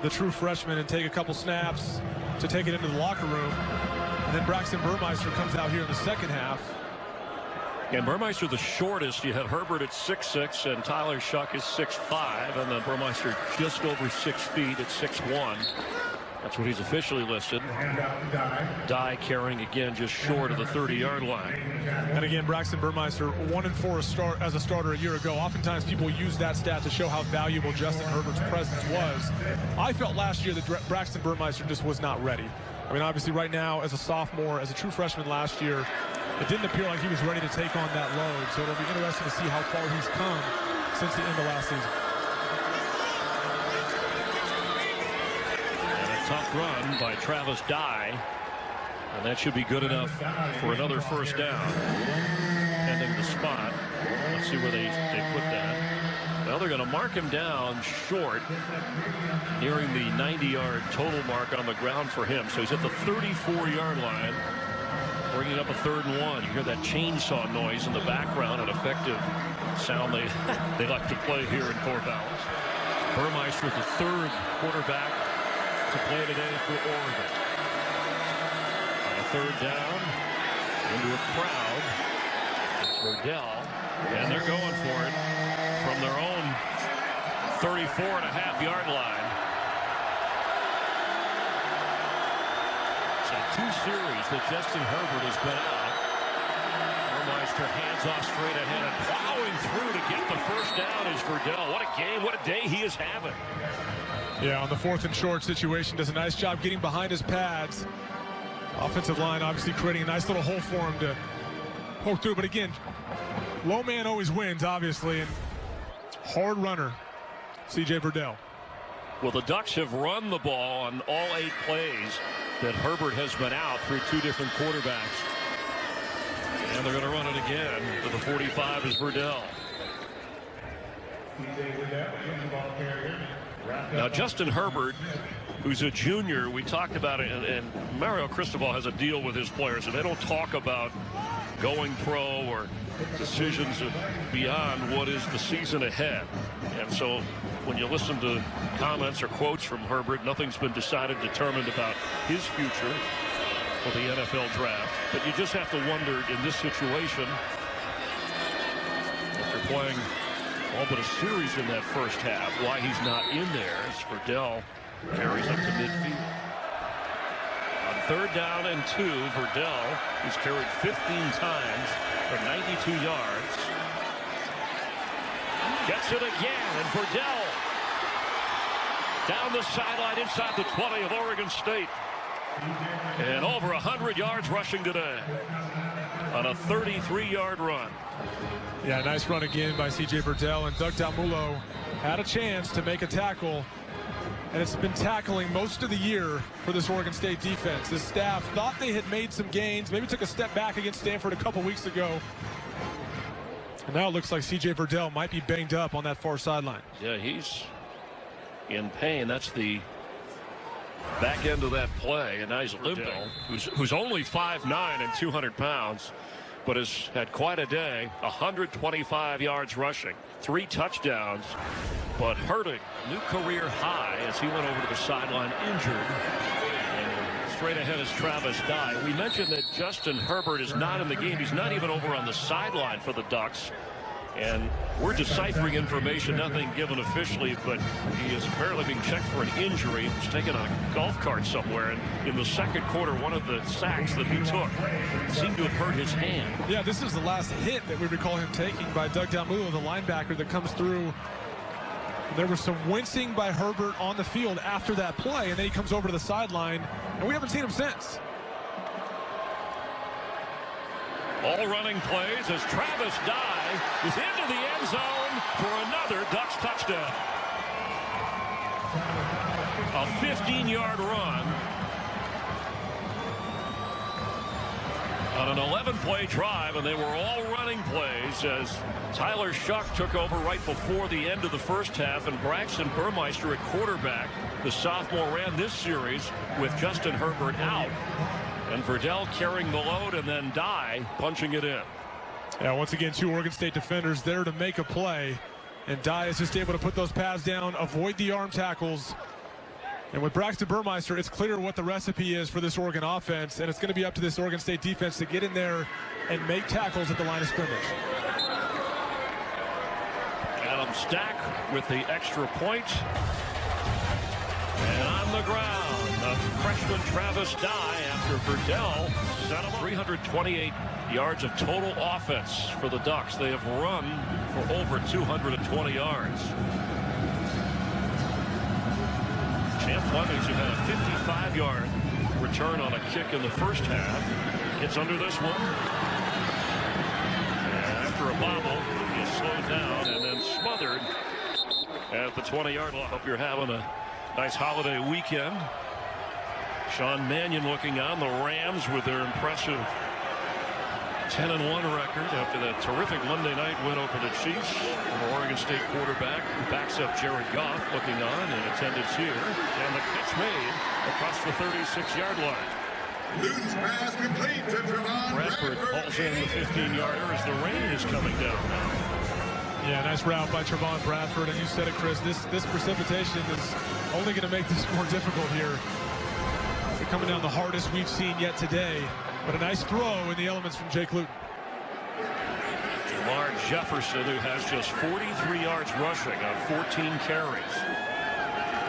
the true freshman, and take a couple snaps to take it into the locker room. And then Braxton Burmeister comes out here in the second half. And Burmeister the shortest. You had Herbert at 6'6", and Tyler Shuck is 6'5", and then Burmeister just over 6 feet at 6'1". That's what he's officially listed. Dye carrying again just short of the 30-yard line. And again, Braxton Burmeister 1-4 as a starter a year ago. Oftentimes people use that stat to show how valuable Justin Herbert's presence was. I felt last year that Braxton Burmeister just was not ready. I mean, obviously right now as a sophomore, as a true freshman last year, it didn't appear like he was ready to take on that load. So it'll be interesting to see how far he's come since the end of last season. Tough run by Travis Dye, and that should be good enough for another first down. Pending the spot. Let's see where they put that. Well, they're going to mark him down short, nearing the 90-yard total mark on the ground for him. So he's at the 34-yard line, bringing up a 3rd and 1. You hear that chainsaw noise in the background, an effective sound they like to play here in Corvallis. Burmeister, the 3rd quarterback to play today for Oregon. On a 3rd down, into a crowd, it's Verdell, and they're going for it from their own 34.5-yard line. So 2 series that Justin Herbert has been out. Burmeister hands off straight ahead, and plowing through to get the first down is Verdell. What a game, what a day he is having. Yeah, on the 4th and short situation, does a nice job getting behind his pads. Offensive line obviously creating a nice little hole for him to poke through. But again, low man always wins, obviously, and hard runner, C.J. Verdell. Well, the Ducks have run the ball on all 8 plays that Herbert has been out through 2 different quarterbacks. And they're going to run it again. To the 45 is Verdell. Now, Justin Herbert, who's a junior, we talked about it, and Mario Cristobal has a deal with his players, and they don't talk about going pro or decisions beyond what is the season ahead. And so when you listen to comments or quotes from Herbert, nothing's been decided, determined about his future for the NFL draft. But you just have to wonder in this situation, after playing all but a series in that first half, why he's not in there as Verdell carries up to midfield. On 3rd down and 2, Verdell, who's carried 15 times for 92 yards, gets it again, and Verdell down the sideline inside the 20 of Oregon State. And over 100 yards rushing today on a 33-yard run. Yeah, nice run again by C.J. Verdell, and Doug Dalmulo had a chance to make a tackle, and it's been tackling most of the year for this Oregon State defense. This staff thought they had made some gains, maybe took a step back against Stanford a couple weeks ago, and now it looks like C.J. Verdell might be banged up on that far sideline. Yeah, he's in pain. That's the back end of that play, and now he's limping, who's only 5'9" and 200 pounds. But has had quite a day. 125 yards rushing, 3 touchdowns, but hurting. New career high as he went over to the sideline injured. And straight ahead is Travis Dye. We mentioned that Justin Herbert is not in the game. He's not even over on the sideline for the Ducks. And we're deciphering information, nothing given officially, but he is apparently being checked for an injury. He was taken on a golf cart somewhere, and in the second quarter, one of the sacks that he took seemed to have hurt his hand. Yeah, this is the last hit that we recall him taking by Doug Dalmulo, the linebacker that comes through. There was some wincing by Herbert on the field after that play, and then he comes over to the sideline, and we haven't seen him since. All running plays as Travis Dye is into the end zone for another Ducks touchdown. A 15-yard run on an 11-play drive, and they were all running plays as Tyler Shuck took over right before the end of the first half, and Braxton Burmeister at quarterback. The sophomore ran this series with Justin Herbert out. And Verdell carrying the load, and then Dye punching it in. Yeah, once again, two Oregon State defenders there to make a play. And Dye is just able to put those pads down, avoid the arm tackles. And with Braxton Burmeister, it's clear what the recipe is for this Oregon offense. And it's going to be up to this Oregon State defense to get in there and make tackles at the line of scrimmage. Adam Stack with the extra point. And on the ground, the freshman Travis Dye after Verdell set him up. 328 yards of total offense for the Ducks. They have run for over 220 yards. Champ Flemings, who had a 55-yard return on a kick in the first half, gets under this one. And after a bobble, he is slowed down and then smothered at the 20-yard line. Hope you're having a nice holiday weekend. Sean Mannion looking on. The Rams with their impressive 10-1 record after that terrific Monday night win over the Chiefs. The Oregon State quarterback who backs up Jared Goff looking on in attendance here. And the catch made across the 36-yard line. Loose pass complete to Trevon Bradford pulls in the 15-yarder as the rain is coming down now. Yeah, nice route by Trevon Bradford. And you said it, Chris, this precipitation is only going to make this more difficult here. They're coming down the hardest we've seen yet today. But a nice throw in the elements from Jake Luton. Jamar Jefferson, who has just 43 yards rushing on 14 carries.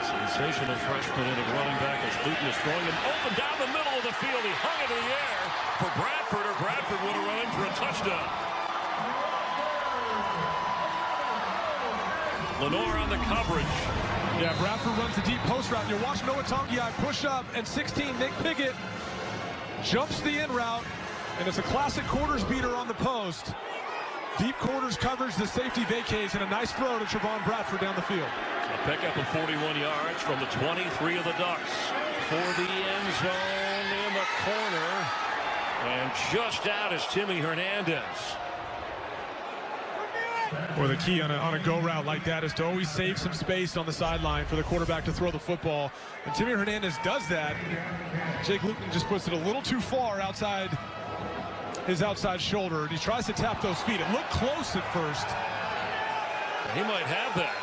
Sensational freshman and running back as Luton is throwing him open down the middle of the field. He hung it in the air for Bradford, or Bradford would have run in for a touchdown. Lenore on the coverage. Yeah, Bradford runs the deep post route. You're watching Noah Tongiai push up, and 16, Nick Pickett jumps the in route, and it's a classic quarters beater on the post. Deep quarters coverage, the safety vacates, and a nice throw to Trevon Bradford down the field. A pickup of 41 yards from the 23 of the Ducks for the end zone in the corner. And just out is Timmy Hernandez. Well, the key on a go route like that is to always save some space on the sideline for the quarterback to throw the football. And Timmy Hernandez does that. Jake Luton just puts it a little too far outside his outside shoulder, and he tries to tap those feet. It looked close at first. He might have that.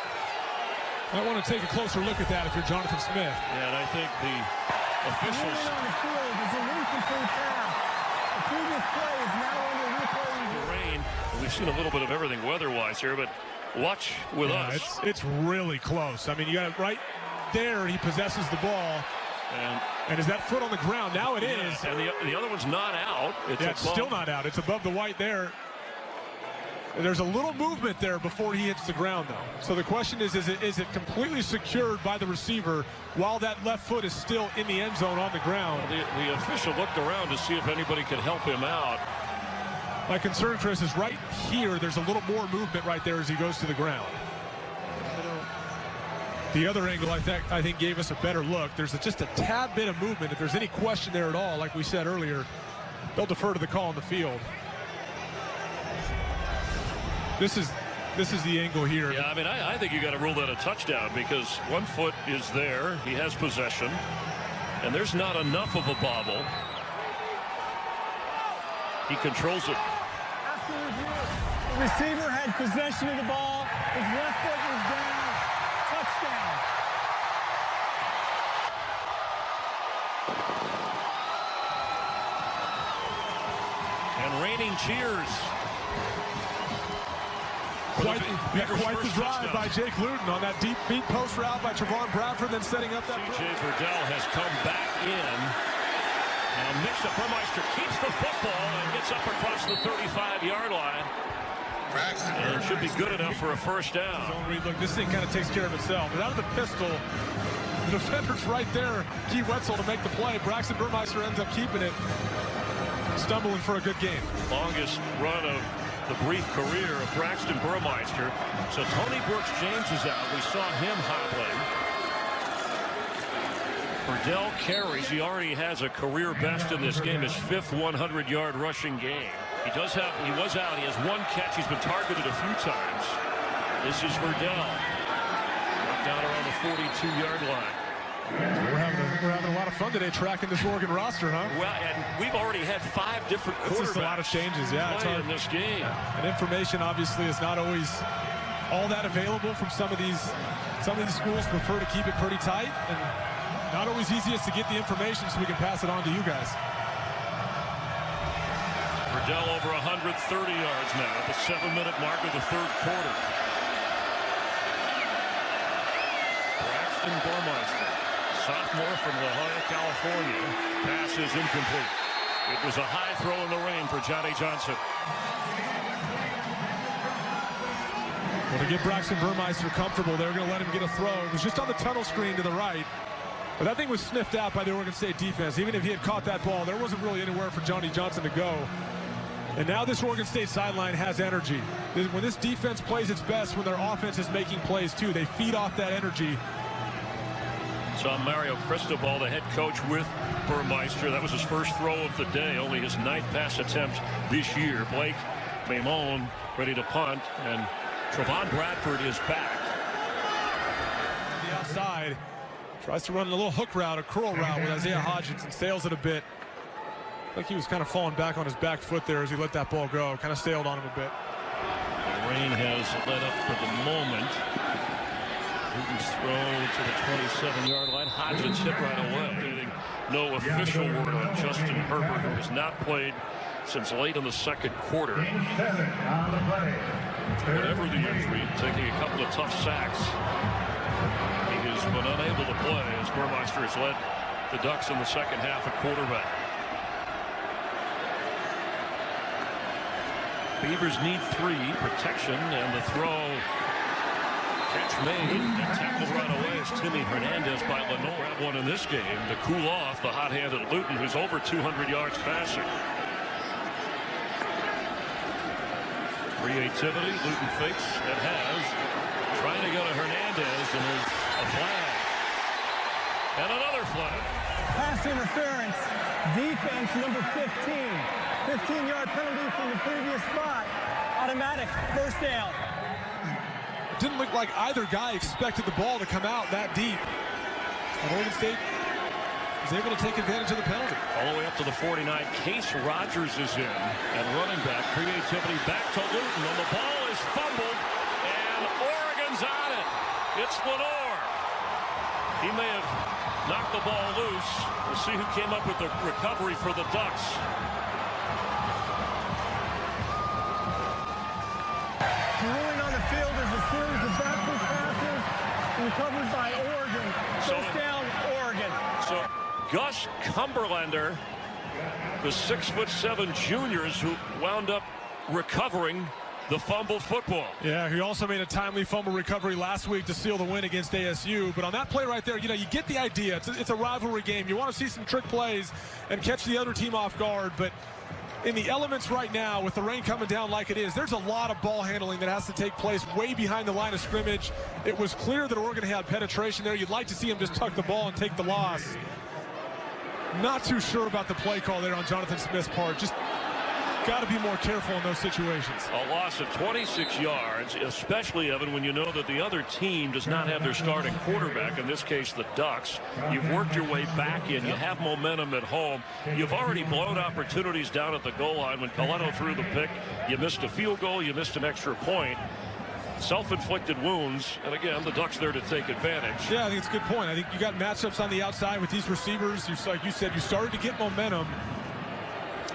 Might want to take a closer look at that if you're Jonathan Smith. Yeah, and I think the officials. On the field is a incomplete pass. The previous play is now under replay. Rain. We've seen a little bit of everything weather-wise here, but watch with us. It's really close. I mean, you got it right there. He possesses the ball. And is that foot on the ground? Now it is. And the other one's not out. It's still not out. It's above the white there. There's a little movement there before he hits the ground, though. So the question is it completely secured by the receiver while that left foot is still in the end zone on the ground? The official looked around to see if anybody could help him out. My concern, Chris, is right here. There's a little more movement right there as he goes to the ground. The other angle, I think, gave us a better look. There's just a tad bit of movement. If there's any question there at all, like we said earlier, they'll defer to the call on the field. This is the angle here. Yeah, I mean, I think you got to rule that a touchdown because one foot is there. He has possession, and there's not enough of a bobble. He controls it. After review, the receiver had possession of the ball. His left foot was down. Touchdown. cheers. Quite the drive by Jake Luton on that deep beat post route by Trevon Bradford, then setting up that. C.J. Verdell has come back in. Now Misha Burmeister keeps the football and gets up across the 35-yard line. And it should be good enough for a first down. Look, this thing kind of takes care of itself. But out of the pistol, the defender's right there. Key Wetzel to make the play. Braxton Burmeister ends up keeping it. Stumbling for a good game. Longest run of the brief career of Braxton Burmeister. So Tony Brooks-James is out. We saw him hobbling. Verdell carries. He already has a career best in this game, his 5th 100-yard rushing game. He was out. He has 1 catch. He's been targeted a few times. This is Verdell. Down around the 42-yard line. We're having a lot of fun today tracking this Oregon roster, huh? Well, and we've already had 5 different quarterbacks. It's just a lot of changes, yeah. It's hard in this game. And information obviously is not always all that available from some of these schools prefer to keep it pretty tight, and not always easiest to get the information so we can pass it on to you guys. Verdell over 130 yards now at the 7-minute mark of the 3rd quarter. Braxton Burmeister, sophomore from La Jolla, California. Pass is incomplete. It was a high throw in the rain for Johnny Johnson. Well, to get Braxton Burmeister comfortable, they're going to let him get a throw. It was just on the tunnel screen to the right. But that thing was sniffed out by the Oregon State defense. Even if he had caught that ball, there wasn't really anywhere for Johnny Johnson to go. And now this Oregon State sideline has energy. When this defense plays its best, when their offense is making plays too, they feed off that energy. Saw Mario Cristobal, the head coach with Burmeister. That was his first throw of the day, only his 9th pass attempt this year. Blake Mamon ready to punt, and Trevon Bradford is back. On the outside, tries to run a little hook route, a curl route with Isaiah Hodgins, and sails it a bit. Like he was kind of falling back on his back foot there as he let that ball go. Kind of sailed on him a bit. The rain has let up for the moment. Newton's throw to the 27-yard line. Hodgins hit right away. No official word on Justin Herbert, who has not played since late in the 2nd quarter. Whatever the injury, taking a couple of tough sacks. He has been unable to play as Burmeister has led the Ducks in the 2nd half at quarterback. Beavers need 3 protection, and the throw catch made and tackled right away is Timmy Hernandez by Lenore. Had one in this game to cool off the hot-handed Luton, who's over 200 yards passing. Creativity, Luton fakes and has. Trying to go to Hernandez, and there's a flag. And another flag. Pass interference. Defense number 15. 15-yard penalty from the previous spot. Automatic first down. It didn't look like either guy expected the ball to come out that deep. And Oregon State is able to take advantage of the penalty. All the way up to the 49. Case Rogers is in. And running back, creativity back to Luton. And the ball is fumbled. And Oregon's on it. It's Lenore. He may have knocked the ball loose. We'll see who came up with the recovery for the Ducks. Rolling on the field is a series of backward passes recovered by Oregon. First down, Oregon. So Gus Cumberlander, the 6'7" juniors who wound up recovering the fumbled football. Yeah, he also made a timely fumble recovery last week to seal the win against ASU. But on that play right there, you get the idea. It's a rivalry game. You want to see some trick plays and catch the other team off guard. But in the elements right now, with the rain coming down like it is, there's a lot of ball handling that has to take place way behind the line of scrimmage. It was clear that Oregon had penetration there. You'd like to see him just tuck the ball and take the loss. Not too sure about the play call there on Jonathan Smith's part. Just got to be more careful in those situations. A loss of 26 yards, especially, Evan, when you know that the other team does not have their starting quarterback, in this case the Ducks. You've worked your way back in. You have momentum at home. You've already blown opportunities down at the goal line. When Colletto threw the pick, you missed a field goal, you missed an extra point. Self-inflicted wounds, and again, the Ducks there to take advantage. Yeah, I think it's a good point. I think you got matchups on the outside with these receivers. Like you said, you started to get momentum.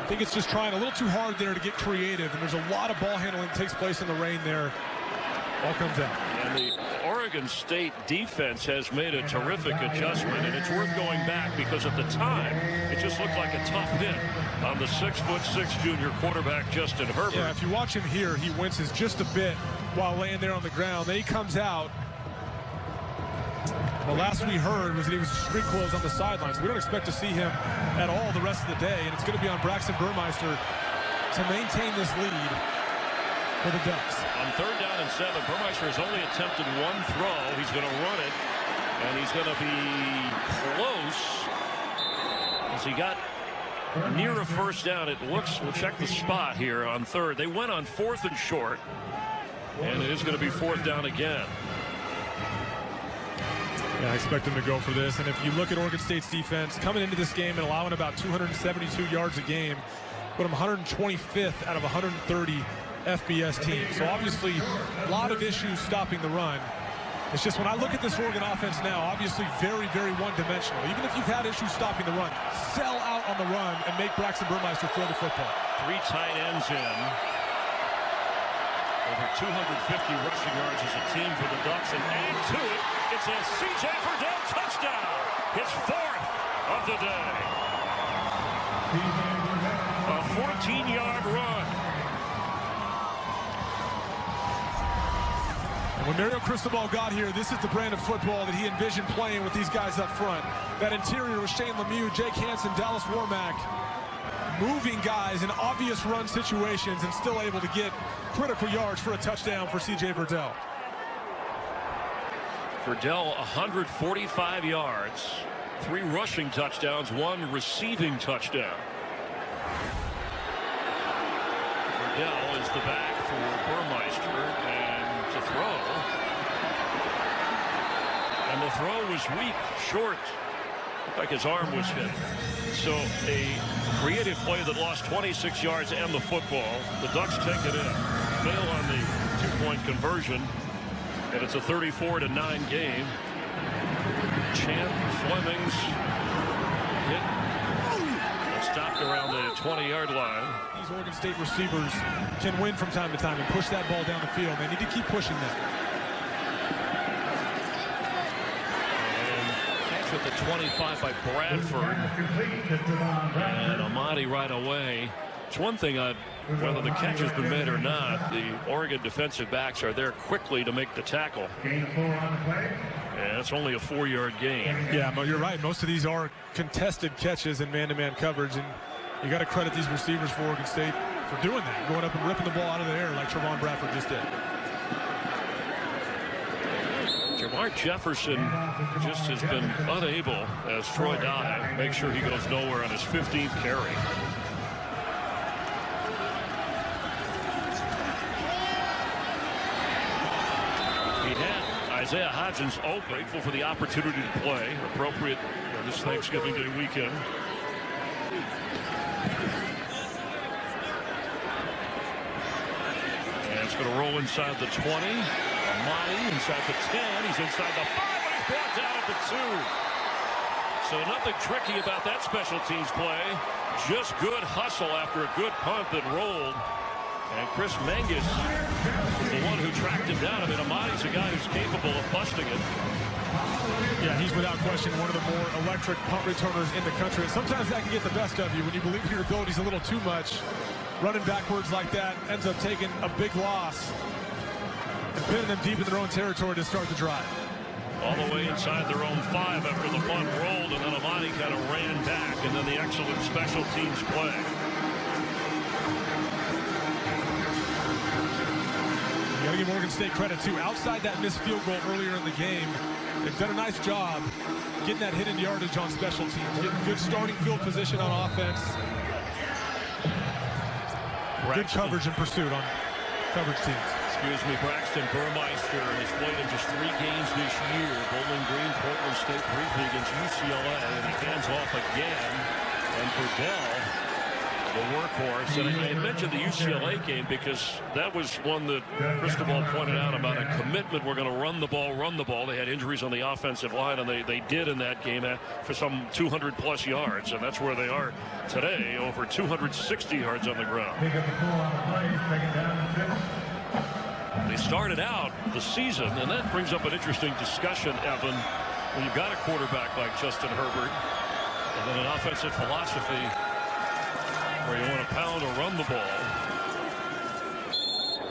I think it's just trying a little too hard there to get creative, and there's a lot of ball handling that takes place in the rain there. Ball comes out. And the Oregon State defense has made a terrific adjustment, and it's worth going back because at the time it just looked like a tough hit on the 6'6" junior quarterback Justin Herbert. Yeah, if you watch him here, he winces just a bit while laying there on the ground. Then he comes out. The last we heard was that he was street clothes on the sidelines. We don't expect to see him at all the rest of the day, and it's going to be on Braxton Burmeister to maintain this lead for the Ducks. On 3rd down and 7, Burmeister has only attempted one throw. He's going to run it, and he's going to be close as he got near a 1st down. It looks, we'll check the spot here on 3rd. They went on 4th and short, and it is going to be 4th down again. Yeah, I expect him to go for this. And if you look at Oregon State's defense coming into this game and allowing about 272 yards a game, put them 125th out of 130 FBS teams. So obviously a lot of issues stopping the run. It's just when I look at this Oregon offense now, obviously very, very one-dimensional. Even if you've had issues stopping the run, sell out on the run and make Braxton Burmeister throw the football. 3 tight ends in. Over 250 rushing yards as a team for the Ducks, and add to it, it's a C.J. Verdell touchdown. His 4th of the day. A 14-yard run. And when Mario Cristobal got here, this is the brand of football that he envisioned playing with these guys up front. That interior was Shane Lemieux, Jake Hansen, Dallas Warmack, moving guys in obvious run situations and still able to get critical yards for a touchdown for C.J. Verdell. Verdell, 145 yards, 3 rushing touchdowns, 1 receiving touchdown. Verdell is the back for Burmeister, and to throw. And the throw was weak, short. Looked like his arm was hit. So a creative play that lost 26 yards and the football. The Ducks take it in. Fail on the 2-point conversion. And it's a 34-9 game. Champ, Flemings hit. Stopped around the 20-yard line. These Oregon State receivers can win from time to time and push that ball down the field. They need to keep pushing that. At the 25 by Bradford, and Amadi right away. It's one thing, whether the catch has been made or not, the Oregon defensive backs are there quickly to make the tackle. And it's only a 4-yard gain. Yeah, but you're right. Most of these are contested catches in man-to-man coverage, and you got to credit these receivers for Oregon State for doing that, going up and ripping the ball out of the air like Trevon Bradford just did. Jamar Jefferson just has been unable, as Troy Dye makes sure he goes nowhere on his 15th carry. He had Isaiah Hodgins grateful for the opportunity to play, appropriate this Thanksgiving Day weekend. And it's going to roll inside the 20. Amadi inside the 10. He's inside the 5, but he's brought down at the 2. So nothing tricky about that special teams play. Just good hustle after a good punt that rolled. And Chris Mangus is the one who tracked him down. I mean, Amadi's a guy who's capable of busting it. Yeah, he's without question one of the more electric punt returners in the country. And sometimes that can get the best of you when you believe your ability's a little too much. Running backwards like that ends up taking a big loss and pinning them deep in their own territory to start the drive. All the way inside their own 5 after the punt rolled, and then Amadi kind of ran back, and then the excellent special teams play. You got to give Oregon State credit, too. Outside that missed field goal earlier in the game, they've done a nice job getting that hidden yardage on special teams, getting good starting field position on offense. Good coverage and pursuit on coverage teams. Excuse me, Braxton Burmeister has played in just 3 games this year. Bowling Green, Portland State briefly against UCLA, and he hands off again. And Verdell the workhorse. And I mentioned the UCLA game because that was one that Cristobal pointed out about a commitment. We're going to run the ball. They had injuries on the offensive line, and they did in that game for some 200-plus yards. And that's where they are today, over 260 yards on the ground. They started out the season, and that brings up an interesting discussion, Evan, when you've got a quarterback like Justin Herbert, and then an offensive philosophy where you want to pound or run the ball.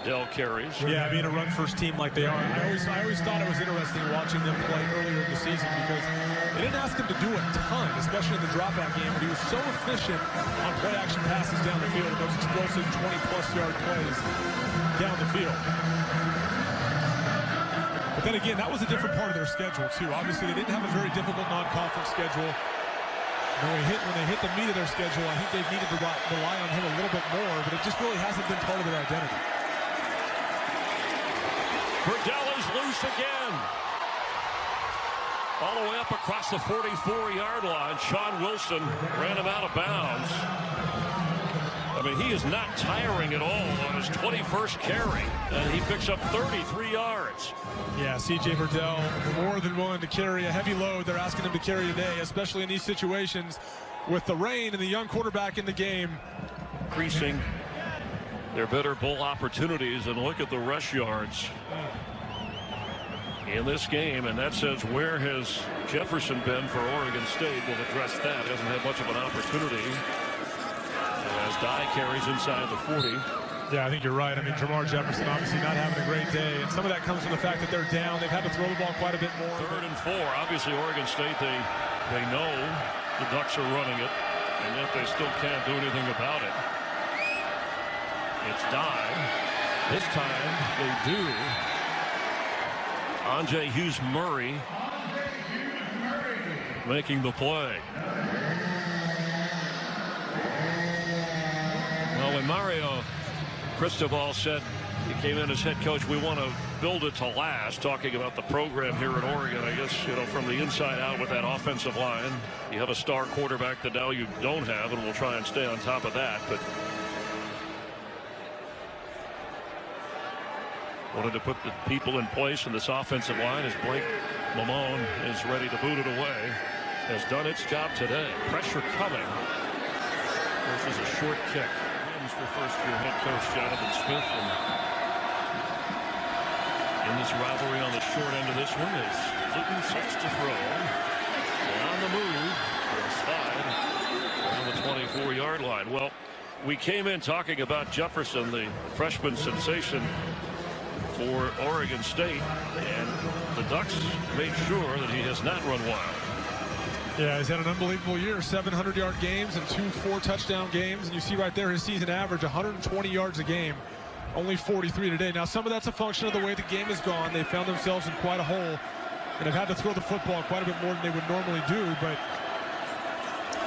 Dell carries. Yeah, being a run-first team like they are. I always thought it was interesting watching them play earlier in the season because they didn't ask him to do a ton, especially in the drop-back game, but he was so efficient on play-action passes down the field, those explosive 20-plus yard plays down the field. But then again, that was a different part of their schedule, too. Obviously, they didn't have a very difficult non-conference schedule. When they hit the meat of their schedule, I think they've needed to rely on him a little bit more, but it just really hasn't been part of their identity. Verdell is loose again. All the way up across the 44-yard line. Sean Wilson ran him out of bounds. I mean, he is not tiring at all on his 21st carry, and he picks up 33 yards. Yeah, C.J. Verdell more than willing to carry a heavy load they're asking him to carry today, especially in these situations with the rain and the young quarterback in the game. Increasing their better bowl opportunities, and look at the rush yards in this game, and that says where has Jefferson been for Oregon State. We'll address that. Hasn't had much of an opportunity as Dye carries inside the 40. Yeah, I think you're right. I mean, Jamar Jefferson obviously not having a great day, and some of that comes from the fact that they're down. They've had to throw the ball quite a bit more. 3rd and 4. Obviously, Oregon State, they know the Ducks are running it, and yet they still can't do anything about it. It's Dye. This time they do. Andre Hughes-Murray making the play. Well, when Mario Cristobal said he came in as head coach, we want to build it to last, talking about the program here at Oregon. I guess, you know, from the inside out with that offensive line, you have a star quarterback that now you don't have, and we'll try and stay on top of that. But wanted to put the people in place in this offensive line as Blake Mamone is ready to boot it away. Has done its job today. Pressure coming. This is a short kick. For first-year head coach Jonathan Smith, and in this rivalry on the short end of this one is Luton sets to throw, and on the move for a slide around the 24-yard line. Well, we came in talking about Jefferson, the freshman sensation for Oregon State, and the Ducks made sure that he has not run wild. Yeah, he's had an unbelievable year. 700-yard games and 2 4-touchdown games. And you see right there his season average, 120 yards a game. Only 43 today. Now, some of that's a function of the way the game has gone. They found themselves in quite a hole and have had to throw the football quite a bit more than they would normally do. But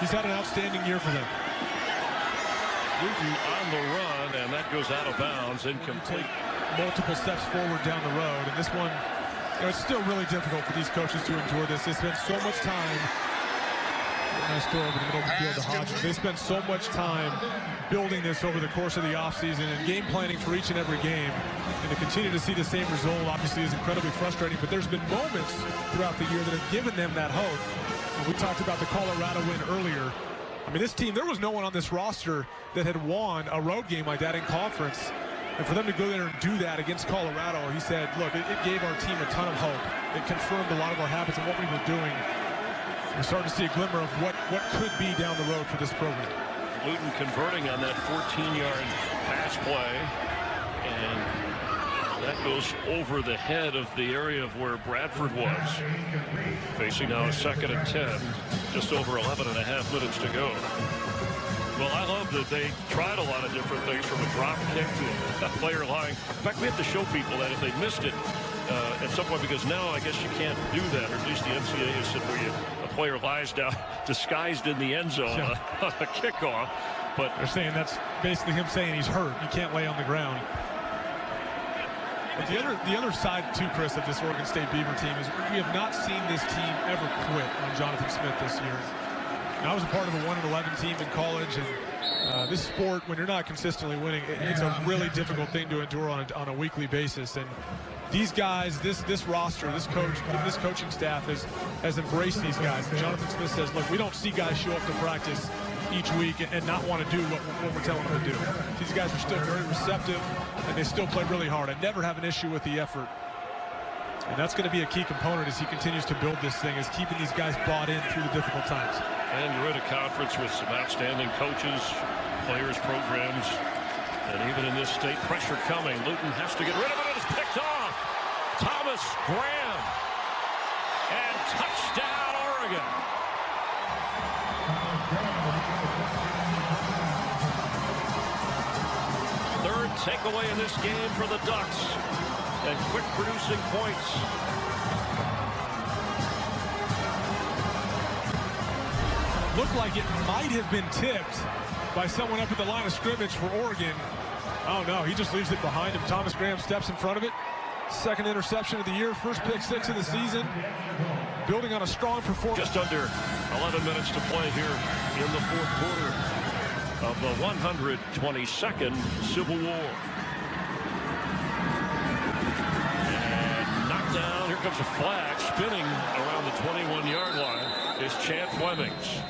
he's had an outstanding year for them. Luton on the run, and that goes out of bounds. Incomplete. Multiple steps forward down the road. And this one, you know, it's still really difficult for these coaches to endure this. They spend so much time. Nice throw over the middle of the field to Hodgins. They spent so much time building this over the course of the offseason and game planning for each and every game. And to continue to see the same result obviously is incredibly frustrating. But there's been moments throughout the year that have given them that hope. And we talked about the Colorado win earlier. I mean, this team, there was no one on this roster that had won a road game like that in conference. And for them to go there and do that against Colorado, he said, look, it gave our team a ton of hope. It confirmed a lot of our habits and what we were doing. We're starting to see a glimmer of what could be down the road for this program. Luton converting on that 14-yard pass play, and that goes over the head of the area of where Bradford was. Facing now a 2nd and 10, just over 11 and a half minutes to go. Well, I love that they tried a lot of different things, from a drop kick to a player lying. In fact, we have to show people that if they missed it at some point, because now I guess you can't do that, or at least the NCAA has said where a player lies down disguised in the end zone on a kickoff. But they're saying that's basically him saying he's hurt. You can't lay on the ground. But the other side too, Chris, of this Oregon State Beaver team is we have not seen this team ever quit on Jonathan Smith this year. I was a part of a 1-11 team in college, and this sport, when you're not consistently winning, it's a really difficult thing to endure on a weekly basis. And these guys, this roster, this coaching staff has embraced these guys. And Jonathan Smith says, look, we don't see guys show up to practice each week and not want to do what we're telling them to do. These guys are still very receptive, and they still play really hard. I never have an issue with the effort. And that's going to be a key component as he continues to build this thing, is keeping these guys bought in through the difficult times. And you're in a conference with some outstanding coaches, players, programs, and even in this state, pressure coming. Luton has to get rid of it. It's picked off. Thomas Graham. And touchdown, Oregon. Third takeaway in this game for the Ducks. And quick producing points. Looked like it might have been tipped by someone up at the line of scrimmage for Oregon. Oh no, he just leaves it behind him. Thomas Graham steps in front of it. Second interception of the year, first pick 6 of the season. Building on a strong performance. Just under 11 minutes to play here in the fourth quarter of the 122nd Civil War. And knocked down. Here comes a flag spinning around the 21-yard line. Is Chad Flemings.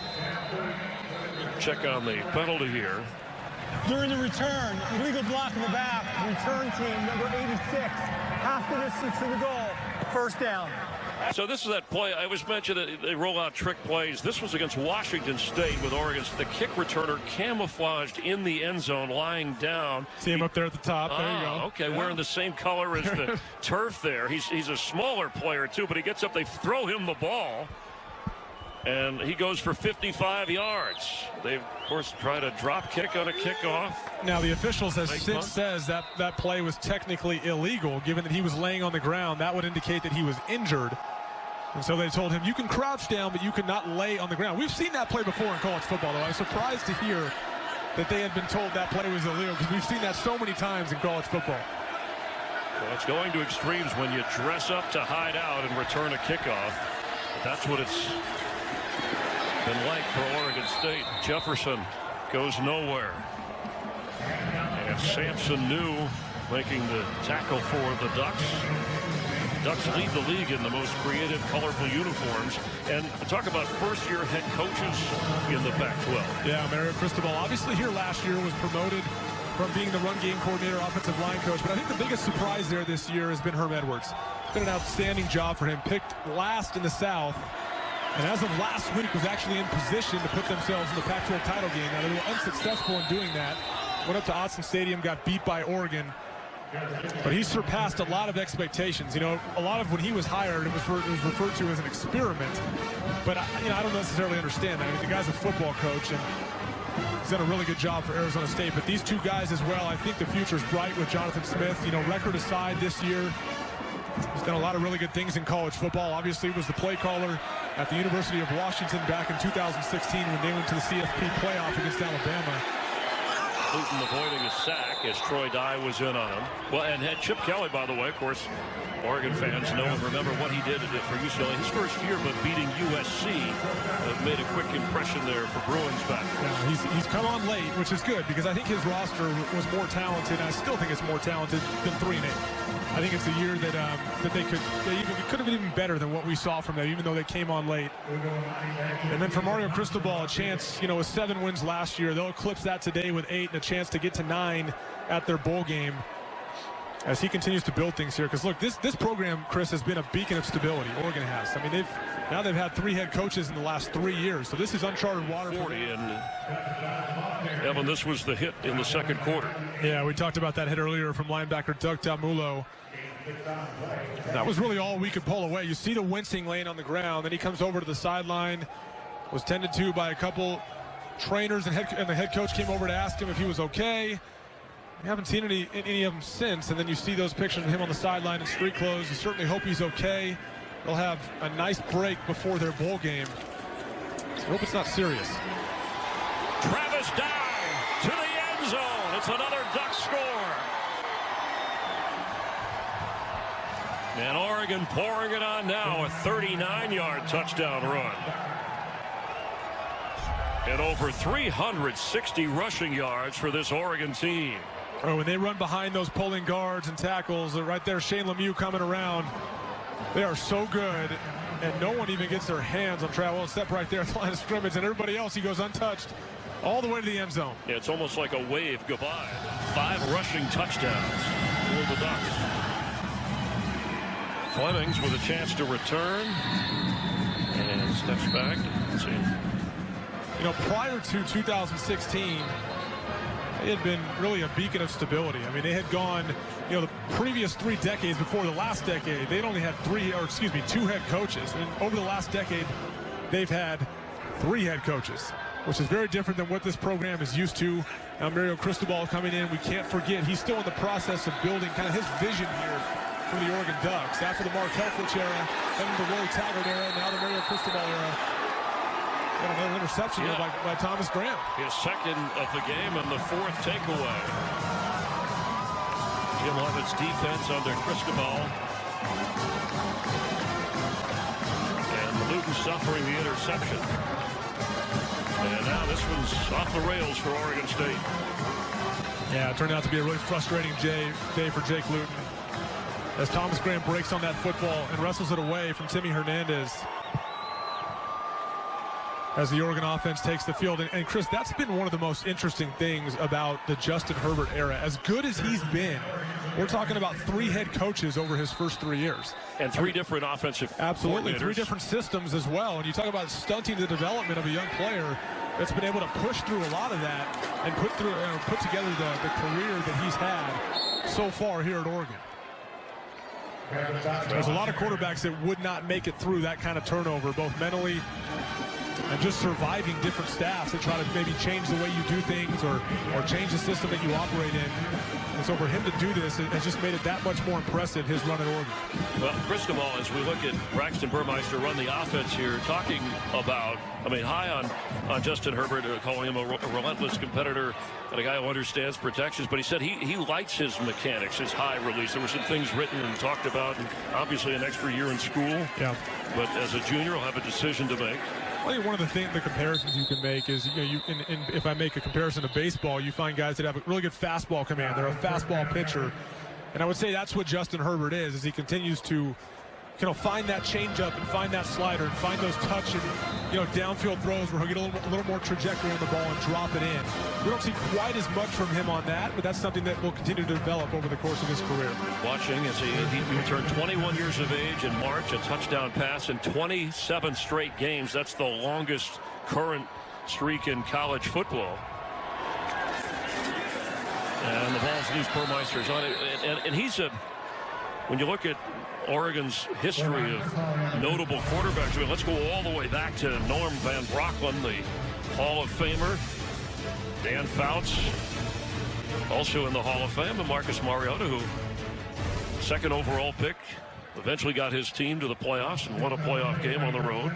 Check on the penalty here. During the return, illegal block in the back, return team number 86, half the distance to the goal, first down. So this is that play. I was mentioned that they roll out trick plays. This was against Washington State with Oregon's the kick returner camouflaged in the end zone, lying down. See him up there at the top. There you go. Okay, yeah. Wearing the same color as the turf there. He's a smaller player too, but he gets up. They throw him the ball, and he goes for 55 yards. They, of course, try to drop kick on a kickoff. Now, the officials have since says that play was technically illegal, given that he was laying on the ground. That would indicate that he was injured. And so they told him, you can crouch down, but you cannot lay on the ground. We've seen that play before in college football, though. I was surprised to hear that they had been told that play was illegal, because we've seen that so many times in college football. Well, it's going to extremes when you dress up to hide out and return a kickoff. But that's what it's been like for Oregon State. Jefferson goes nowhere. And Sampson New making the tackle for the Ducks. Ducks lead the league in the most creative, colorful uniforms. And talk about first-year head coaches in the Pac-12. Yeah, Mario Cristobal, obviously here last year, was promoted from being the run game coordinator, offensive line coach. But I think the biggest surprise there this year has been Herm Edwards. It's been an outstanding job for him. Picked last in the South. And as of last week, was actually in position to put themselves in the Pac-12 title game. Now, they were unsuccessful in doing that. Went up to Autzen Stadium, got beat by Oregon. But he surpassed a lot of expectations. You know, a lot of when he was hired, it was referred to as an experiment. But, I don't necessarily understand that. I mean, the guy's a football coach, and he's done a really good job for Arizona State. But these two guys as well, I think the future's bright with Jonathan Smith. You know, record aside this year, he's done a lot of really good things in college football. Obviously, was the play caller at the University of Washington back in 2016 when they went to the CFP playoff against Alabama. Luton avoiding a sack as Troy Dye was in on him. Well, and had Chip Kelly, by the way, of course, Oregon fans know and remember what he did for UCLA. His first year, but beating USC made a quick impression there for Bruins back. Yeah, he's come on late, which is good, because I think his roster was more talented. And I still think it's more talented than 3-8. I think it's a year that it could have been even better than what we saw from them, even though they came on late. And then for Mario Cristobal, a chance, with 7 wins last year, they'll eclipse that today with 8 and a chance to get to 9 at their bowl game as he continues to build things here. Because look, this program, Chris, has been a beacon of stability. Oregon has. I mean, they've had 3 head coaches in the last 3 years, so this is uncharted water. 40, and Evan, this was the hit in the second quarter. Yeah, we talked about that hit earlier from linebacker Doug Tamulo. That was really all we could pull away. You see the wincing laying on the ground, then he comes over to the sideline, was tended to by a couple trainers, and the head coach came over to ask him if he was okay. We haven't seen any of them since, and then you see those pictures of him on the sideline in street clothes. You certainly hope he's okay. They'll have a nice break before their bowl game. So I hope it's not serious. Travis Dye to the end zone. It's another Duck score. And Oregon pouring it on now, a 39-yard touchdown run. And over 360 rushing yards for this Oregon team. Oh, when they run behind those pulling guards and tackles, right there, Shane Lemieux coming around. They are so good, and no one even gets their hands on Travis. Step right there at the line of scrimmage, and everybody else, he goes untouched all the way to the end zone. Yeah, it's almost like a wave goodbye. 5 rushing touchdowns for the Ducks. Flemings with a chance to return and steps back. Let's see. You know, prior to 2016, they had been really a beacon of stability. I mean, they had gone, you know, the previous 3 decades before the last decade, they'd only had 2 head coaches. And over the last decade, they've had 3 head coaches, which is very different than what this program is used to. Now, Mario Cristobal coming in, we can't forget, he's still in the process of building kind of his vision here for the Oregon Ducks. After the Mark Helfrich era, then the Willie Taggart era, now the Mario Cristobal era. Got another interception here by Thomas Graham. His second of the game and the 4th takeaway. Jim Leavitt's defense under Cristobal. And Luton suffering the interception. And now this one's off the rails for Oregon State. Yeah, it turned out to be a really frustrating day for Jake Luton, as Thomas Graham breaks on that football and wrestles it away from Timmy Hernandez as the Oregon offense takes the field. And Chris, that's been one of the most interesting things about the Justin Herbert era. As good as he's been, we're talking about 3 head coaches over his first 3 years. And 3 different offensive Absolutely, 3 different systems as well. And you talk about stunting the development of a young player that's been able to push through a lot of that and put together the career that he's had so far here at Oregon. There's a lot of quarterbacks that would not make it through that kind of turnover, both mentally and just surviving different staffs that try to maybe change the way you do things or change the system that you operate in. And so for him to do this, it has just made it that much more impressive, his run at Oregon. Well, Cristobal, as we look at Braxton Burmeister run the offense here, talking about, I mean, high on Justin Herbert, calling him a relentless competitor and a guy who understands protections, but he said he likes his mechanics, his high release. There were some things written and talked about, and obviously an extra year in school. Yeah. But as a junior, he'll have a decision to make. I think one of the comparisons you can make is, you know, if I make a comparison to baseball, you find guys that have a really good fastball command. They're a fastball pitcher. And I would say that's what Justin Herbert is, as he continues to, you know, find that changeup and find that slider and find those touch and, you know, downfield throws where he'll get a little more trajectory on the ball and drop it in. We don't see quite as much from him on that, but that's something that will continue to develop over the course of his career. Watching as he turned 21 years of age in March, a touchdown pass in 27 straight games. That's the longest current streak in college football. And the ball's loose. Burmeister's on it. And he's when you look at Oregon's history of notable quarterbacks, I mean, let's go all the way back to Norm Van Brocklin, the Hall of Famer. Dan Fouts, also in the Hall of Fame, and Marcus Mariota, who second overall pick, eventually got his team to the playoffs and won a playoff game on the road.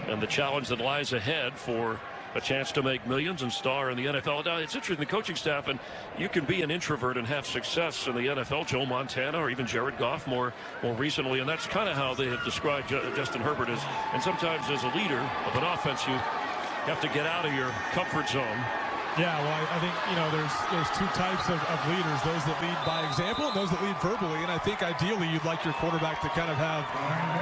And the challenge that lies ahead for a chance to make millions and star in the NFL. Now, it's interesting, the coaching staff, and you can be an introvert and have success in the NFL. Joe Montana or even Jared Goff more recently, and that's kind of how they have described Justin Herbert as. And sometimes as a leader of an offense, you have to get out of your comfort zone. Yeah, well, I think, you know, there's 2 types of leaders, those that lead by example and those that lead verbally. And I think ideally you'd like your quarterback to kind of have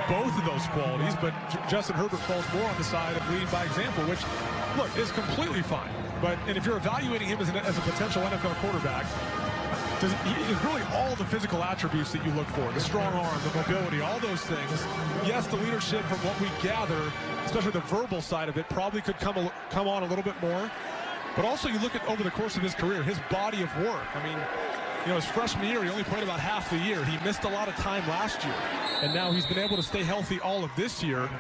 both of those qualities. But Justin Herbert falls more on the side of leading by example, which, look, is completely fine. And if you're evaluating him as a potential NFL quarterback, it's really all the physical attributes that you look for, the strong arm, the mobility, all those things. Yes, the leadership, from what we gather, especially the verbal side of it, probably could come on a little bit more. But also you look at over the course of his career, his body of work. I mean, you know, his freshman year, he only played about half the year. He missed a lot of time last year. And now he's been able to stay healthy all of this year.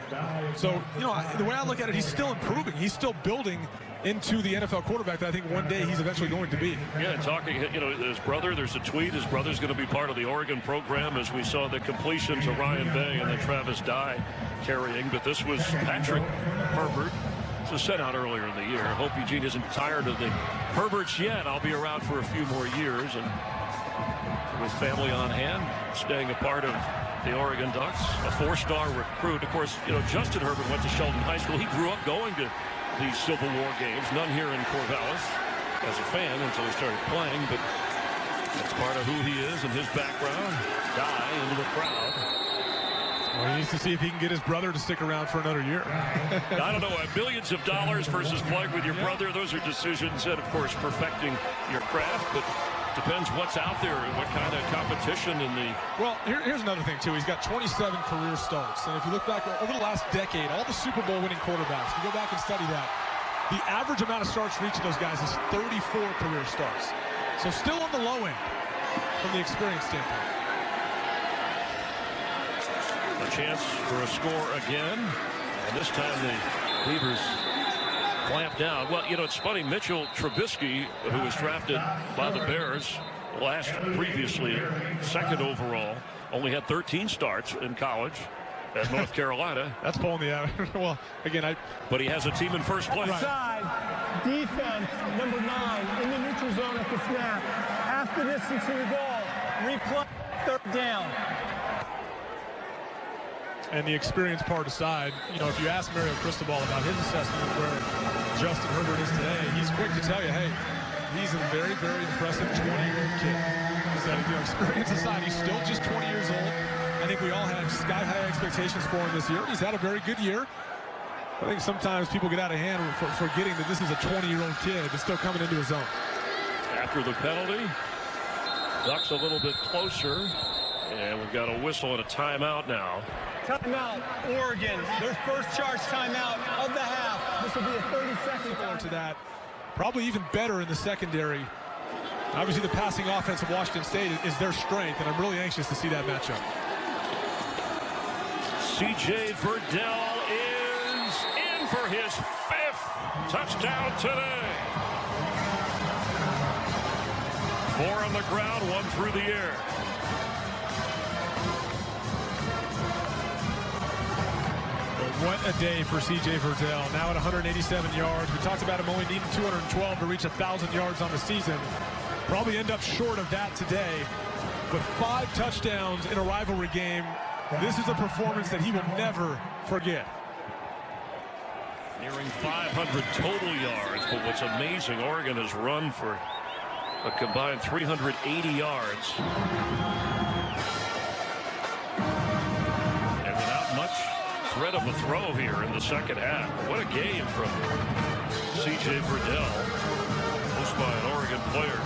So, you know, the way I look at it, he's still improving. He's still building into the NFL quarterback that I think one day he's eventually going to be. Yeah, talking, you know, his brother, there's a tweet, his brother's going to be part of the Oregon program, as we saw the completion to Ryan Bay and then Travis Dye carrying. But this was Patrick Herbert. Was sent out earlier in the year. I hope Eugene isn't tired of the Herberts yet. I'll be around for a few more years, and with family on hand, staying a part of the Oregon Ducks, a 4-star recruit. Of course, you know, Justin Herbert went to Sheldon High School. He grew up going to these Civil War games. None here in Corvallis as a fan until he started playing, but that's part of who he is and his background. Die into the crowd. Well, he needs to see if he can get his brother to stick around for another year. I don't know, millions of dollars versus playing with your brother, those are decisions, and of course perfecting your craft, but depends what's out there and what kind of competition in the... Well, here's another thing, too. He's got 27 career starts, and if you look back over the last decade, all the Super Bowl winning quarterbacks, if you go back and study that, the average amount of starts for each of those guys is 34 career starts. So still on the low end from the experience standpoint. A chance for a score again, and this time the Beavers clamp down. Well, you know, it's funny, Mitchell Trubisky, who was drafted by the Bears previously second overall, only had 13 starts in college at North Carolina. That's pulling the average. Well, again, but he has a team in first place. Side, defense, number 9, in the neutral zone at the snap. Half the distance to the goal. Replay, third down. And the experience part aside, you know, if you ask Mario Cristobal about his assessment of where Justin Herbert is today, he's quick to tell you, hey, he's a very, very impressive 20-year-old kid. He said, you know, experience aside, he's still just 20 years old. I think we all had sky-high expectations for him this year. He's had a very good year. I think sometimes people get out of hand for forgetting that this is a 20-year-old kid that's still coming into his own. After the penalty, Ducks a little bit closer, and we've got a whistle and a timeout now. Timeout, Oregon. Their first charge timeout of the half. This will be a 30-second Similar to that, probably even better in the secondary. Obviously, the passing offense of Washington State is their strength, and I'm really anxious to see that matchup. C.J. Verdell is in for his 5th touchdown today. 4 on the ground, 1 through the air. What a day for C.J. Verdell. Now at 187 yards. We talked about him only needing 212 to reach 1,000 yards on the season. Probably end up short of that today. But 5 touchdowns in a rivalry game. This is a performance that he will never forget. Nearing 500 total yards. But what's amazing, Oregon has run for a combined 380 yards. And without much threat of a throw here in the second half. What a game from C.J. Verdell, most by an Oregon player.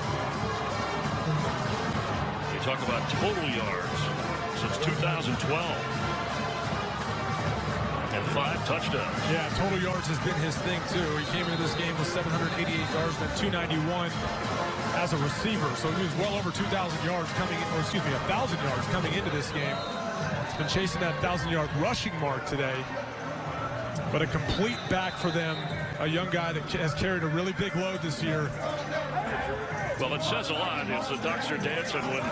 You talk about total yards since 2012. And 5 touchdowns. Yeah, total yards has been his thing, too. He came into this game with 788 yards, then 291 as a receiver. So he was well over 2,000 yards coming in, or excuse me, 1,000 yards coming into this game. He's been chasing that 1,000-yard rushing mark today. But a complete back for them. A young guy that has carried a really big load this year. Well, it says a lot as the Ducks are dancing when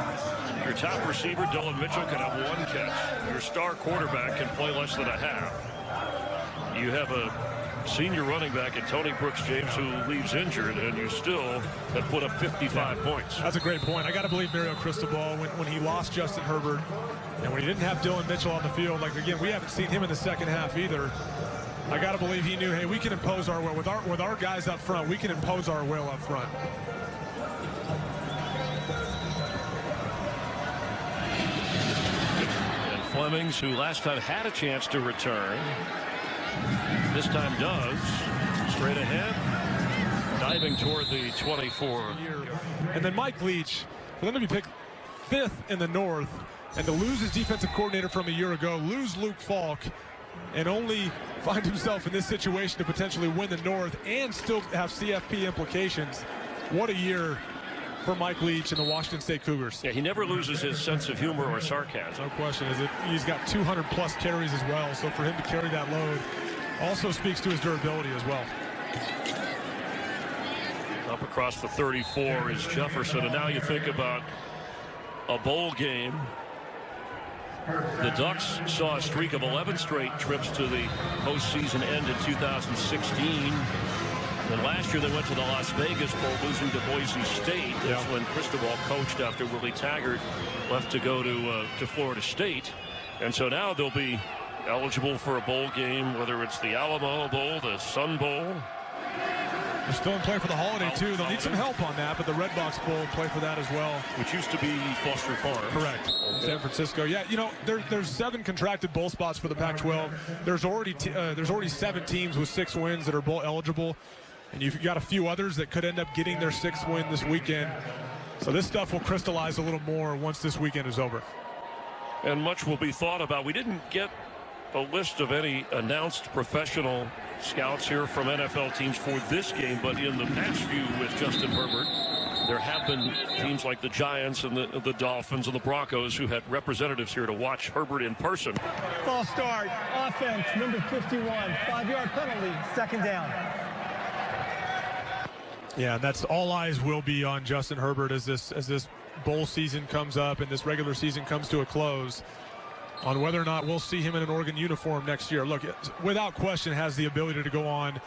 your top receiver, Dillon Mitchell, can have 1 catch. Your star quarterback can play less than a half. You have a senior running back in Tony Brooks James who leaves injured, and you still have put up 55 points. That's a great point. I got to believe Mario Cristobal when he lost Justin Herbert and when he didn't have Dillon Mitchell on the field. Like, again, we haven't seen him in the second half either. I got to believe he knew, hey, we can impose our will. With our guys up front, we can impose our will up front. And Flemings, who last time had a chance to return, this time does. Straight ahead, diving toward the 24. And then Mike Leach, for them to be picked 5th in the North, and to lose his defensive coordinator from a year ago, lose Luke Falk, and only find himself in this situation to potentially win the North and still have CFP implications. What a year for Mike Leach and the Washington State Cougars. Yeah, he never loses his sense of humor or sarcasm. No question. He's got 200-plus carries as well, so for him to carry that load also speaks to his durability as well. Up across the 34 is Jefferson, and now you think about a bowl game. The Ducks saw a streak of 11 straight trips to the postseason end in 2016. And last year they went to the Las Vegas Bowl, losing to Boise State. That's when Cristobal coached after Willie Taggart left to go to Florida State. And so now they'll be eligible for a bowl game, whether it's the Alamo Bowl, the Sun Bowl. They're still in play for the holiday, too. They'll need some help on that, but the Red Box Bowl play for that as well. Which used to be Foster Farms. Correct. Okay. San Francisco. Yeah, you know, there's 7 contracted bowl spots for the Pac-12. There's already 7 teams with 6 wins that are bowl eligible, and you've got a few others that could end up getting their 6th win this weekend. So this stuff will crystallize a little more once this weekend is over. And much will be thought about. We didn't get a list of any announced professional scouts here from NFL teams for this game, but in the past few with Justin Herbert, there have been teams like the Giants and the Dolphins and the Broncos who had representatives here to watch Herbert in person. False start, offense, number 51, 5-yard penalty, 2nd down. Yeah, that's all eyes will be on Justin Herbert as this bowl season comes up and this regular season comes to a close, on whether or not we'll see him in an Oregon uniform next year. Look, without question, has the ability to go on,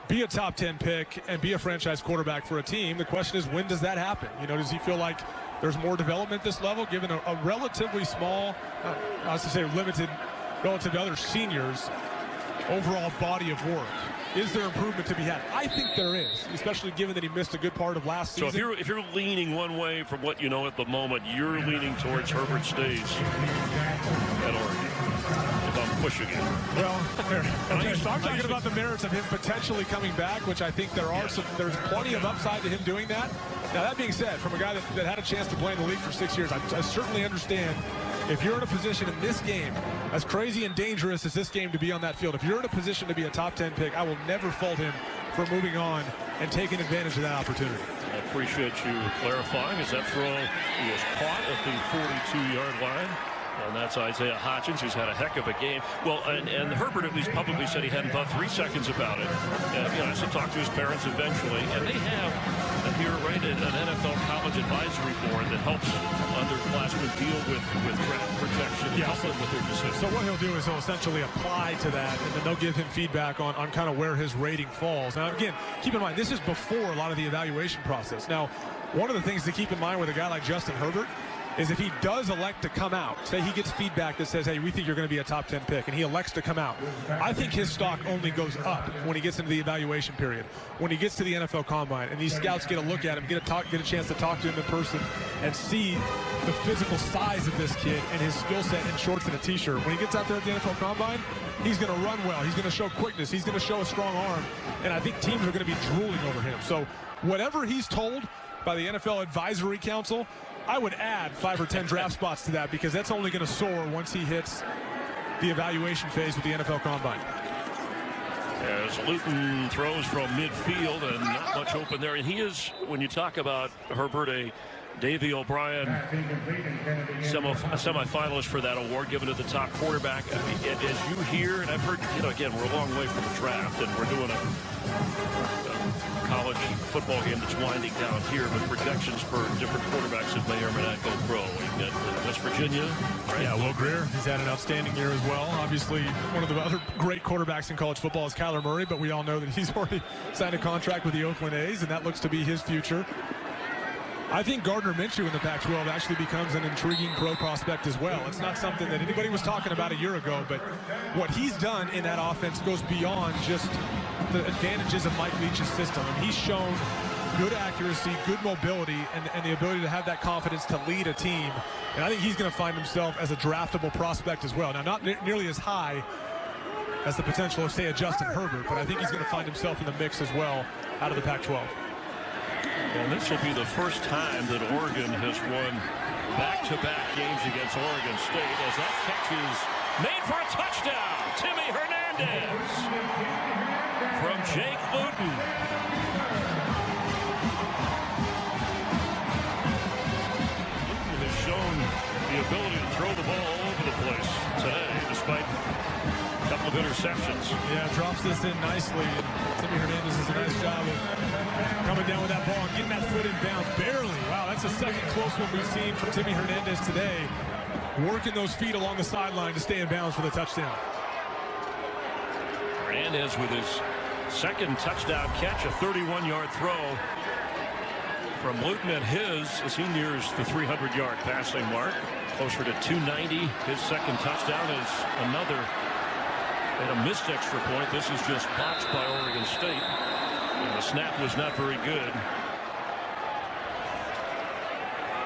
be a top 10 pick, and be a franchise quarterback for a team. The question is, when does that happen? You know, does he feel like there's more development at this level, given a relatively small, I was to say limited, relative to other seniors, overall body of work? Is there improvement to be had? I think there is, especially given that he missed a good part of last season. So if you're leaning one way from what you know at the moment, you're leaning towards Herbert stays at Oregon. If I'm pushing it. Well, okay, so I'm talking about the merits of him potentially coming back, which I think there's plenty of upside to him doing that. Now, that being said, from a guy that had a chance to play in the league for 6 years, I certainly understand if you're in a position in this game, as crazy and dangerous as this game to be on that field, if you're in a position to be a top 10 pick, I will never fault him for moving on and taking advantage of that opportunity. I appreciate you clarifying as that throw is caught at the 42-yard line. And that's Isaiah Hodgins, who's had a heck of a game. Well, and Herbert at least publicly said he hadn't thought 3 seconds about it. You know, has to talk to his parents eventually. And they have here an NFL college advisory board that helps underclassmen deal with draft protection and help them with their decisions. So what he'll do is he'll essentially apply to that, and then they'll give him feedback on kind of where his rating falls. Now, again, keep in mind, this is before a lot of the evaluation process. Now, one of the things to keep in mind with a guy like Justin Herbert is if he does elect to come out, say he gets feedback that says, hey, we think you're going to be a top 10 pick, and he elects to come out, I think his stock only goes up when he gets into the evaluation period, when he gets to the NFL Combine, and these scouts get a look at him, get a chance to talk to him in person and see the physical size of this kid and his skill set in shorts and a T-shirt. When he gets out there at the NFL Combine, he's going to run well. He's going to show quickness. He's going to show a strong arm, and I think teams are going to be drooling over him. So whatever he's told by the NFL Advisory Council, I would add 5 or 10 draft spots to that, because that's only going to soar once he hits the evaluation phase with the NFL Combine. As Luton throws from midfield and not much open there. And he is, when you talk about Herbert, a Davey O'Brien semifinalist for that award given to the top quarterback. As you hear, and I've heard, you know, again, we're a long way from the draft, and we're doing a college football game that's winding down here, but projections for different quarterbacks that may or may not go pro. You've got West Virginia. Right? Yeah, Will Grier, he's had an outstanding year as well. Obviously, one of the other great quarterbacks in college football is Kyler Murray, but we all know that he's already signed a contract with the Oakland A's, and that looks to be his future. I think Gardner Minshew in the Pac-12 actually becomes an intriguing pro prospect as well. It's not something that anybody was talking about a year ago, but what he's done in that offense goes beyond just the advantages of Mike Leach's system. And he's shown good accuracy, good mobility, and the ability to have that confidence to lead a team. And I think he's going to find himself as a draftable prospect as well. Now, not nearly as high as the potential of, say, a Justin Herbert, but I think he's going to find himself in the mix as well out of the Pac-12. And this will be the first time that Oregon has won back-to-back games against Oregon State, as that catch is made for a touchdown. Timmy Hernandez from Jake Luton. Luton has shown the ability to throw the ball all over the place today, despite a couple of interceptions. Yeah, drops this in nicely. Timmy Hernandez does a nice job of coming down with that ball and getting that foot in bounds. Barely. Wow, that's the second close one we've seen from Timmy Hernandez today. Working those feet along the sideline to stay in bounds for the touchdown. Hernandez with his second touchdown catch, a 31-yard throw from Luton at his as he nears the 300-yard passing mark. Closer to 290. His second touchdown is another And a missed extra point. This is just botched by Oregon State. And the snap was not very good.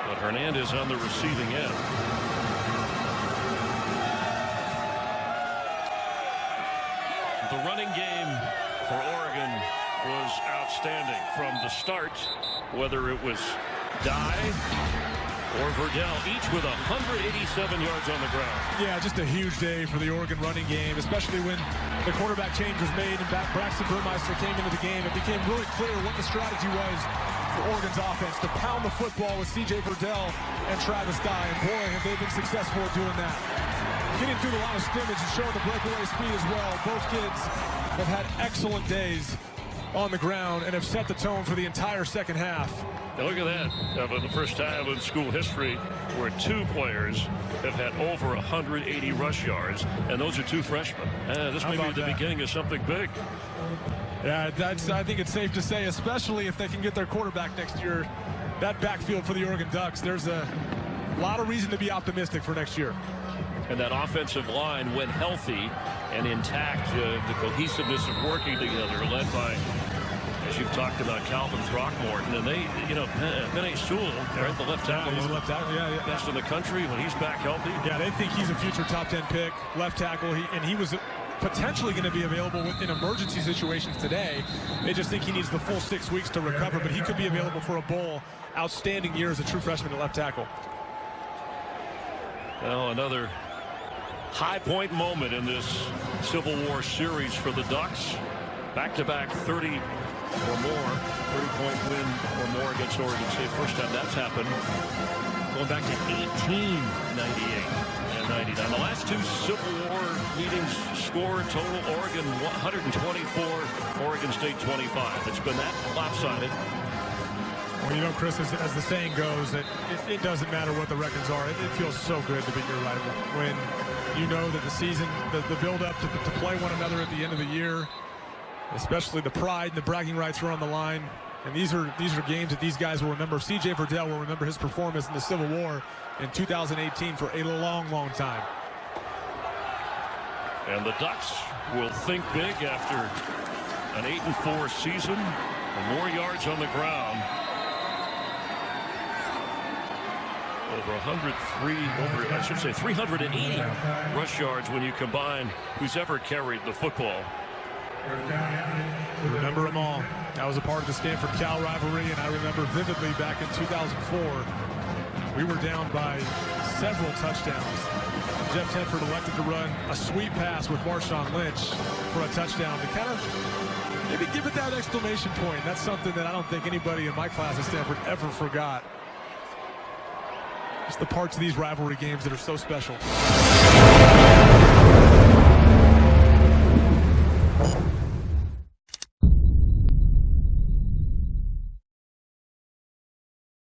But Hernandez on the receiving end. The running game for Oregon was outstanding from the start, whether it was Dye or Verdell, each with 187 yards on the ground. Yeah, just a huge day for the Oregon running game, especially when the quarterback change was made and Braxton Burmeister came into the game. It became really clear what the strategy was for Oregon's offense, to pound the football with C.J. Verdell and Travis Dye. And boy, have they been successful at doing that. Getting through the line of scrimmage and showing the breakaway speed as well. Both kids have had excellent days on the ground and have set the tone for the entire second half. Now look at that. For the first time in school history where two players have had over 180 rush yards, and those are two freshmen. This may be the beginning of something big. Yeah, I think it's safe to say, especially if they can get their quarterback next year, that backfield for the Oregon Ducks, there's a lot of reason to be optimistic for next year. And that offensive line, when healthy and intact, the cohesiveness of working together, led by, as you've talked about, Calvin Throckmorton, and they, Penei Sewell, right, the left tackle, he's left tackle, best in the country when he's back healthy. Yeah, they think he's a future top 10 pick, left tackle, and he was potentially going to be available in emergency situations today. They just think he needs the full 6 weeks to recover, but he could be available for a bowl. Outstanding year as a true freshman at left tackle. Well, another high point moment in this Civil War series for the Ducks. Back-to-back 30 or more, 30-point win or more against Oregon State. First time that's happened going back to 1898 and 99. The last two Civil War meetings scored total: Oregon 124, Oregon State 25. It's been that lopsided. Well, Chris, as the saying goes, it doesn't matter what the records are. It feels so good to beat your rival when you know that the season, the build-up to play one another at the end of the year, especially the pride and the bragging rights are on the line. And these are games that these guys will remember. C.J. Verdell will remember his performance in the Civil War in 2018 for a long, long time. And the Ducks will think big after an 8-4 season and more yards on the ground. Over 380 rush yards when you combine who's ever carried the football. Remember them all. I was a part of the Stanford-Cal rivalry, and I remember vividly back in 2004, we were down by several touchdowns. Jeff Tedford elected to run a sweep pass with Marshawn Lynch for a touchdown to kind of maybe give it that exclamation point. That's something that I don't think anybody in my class at Stanford ever forgot. It's the parts of these rivalry games that are so special.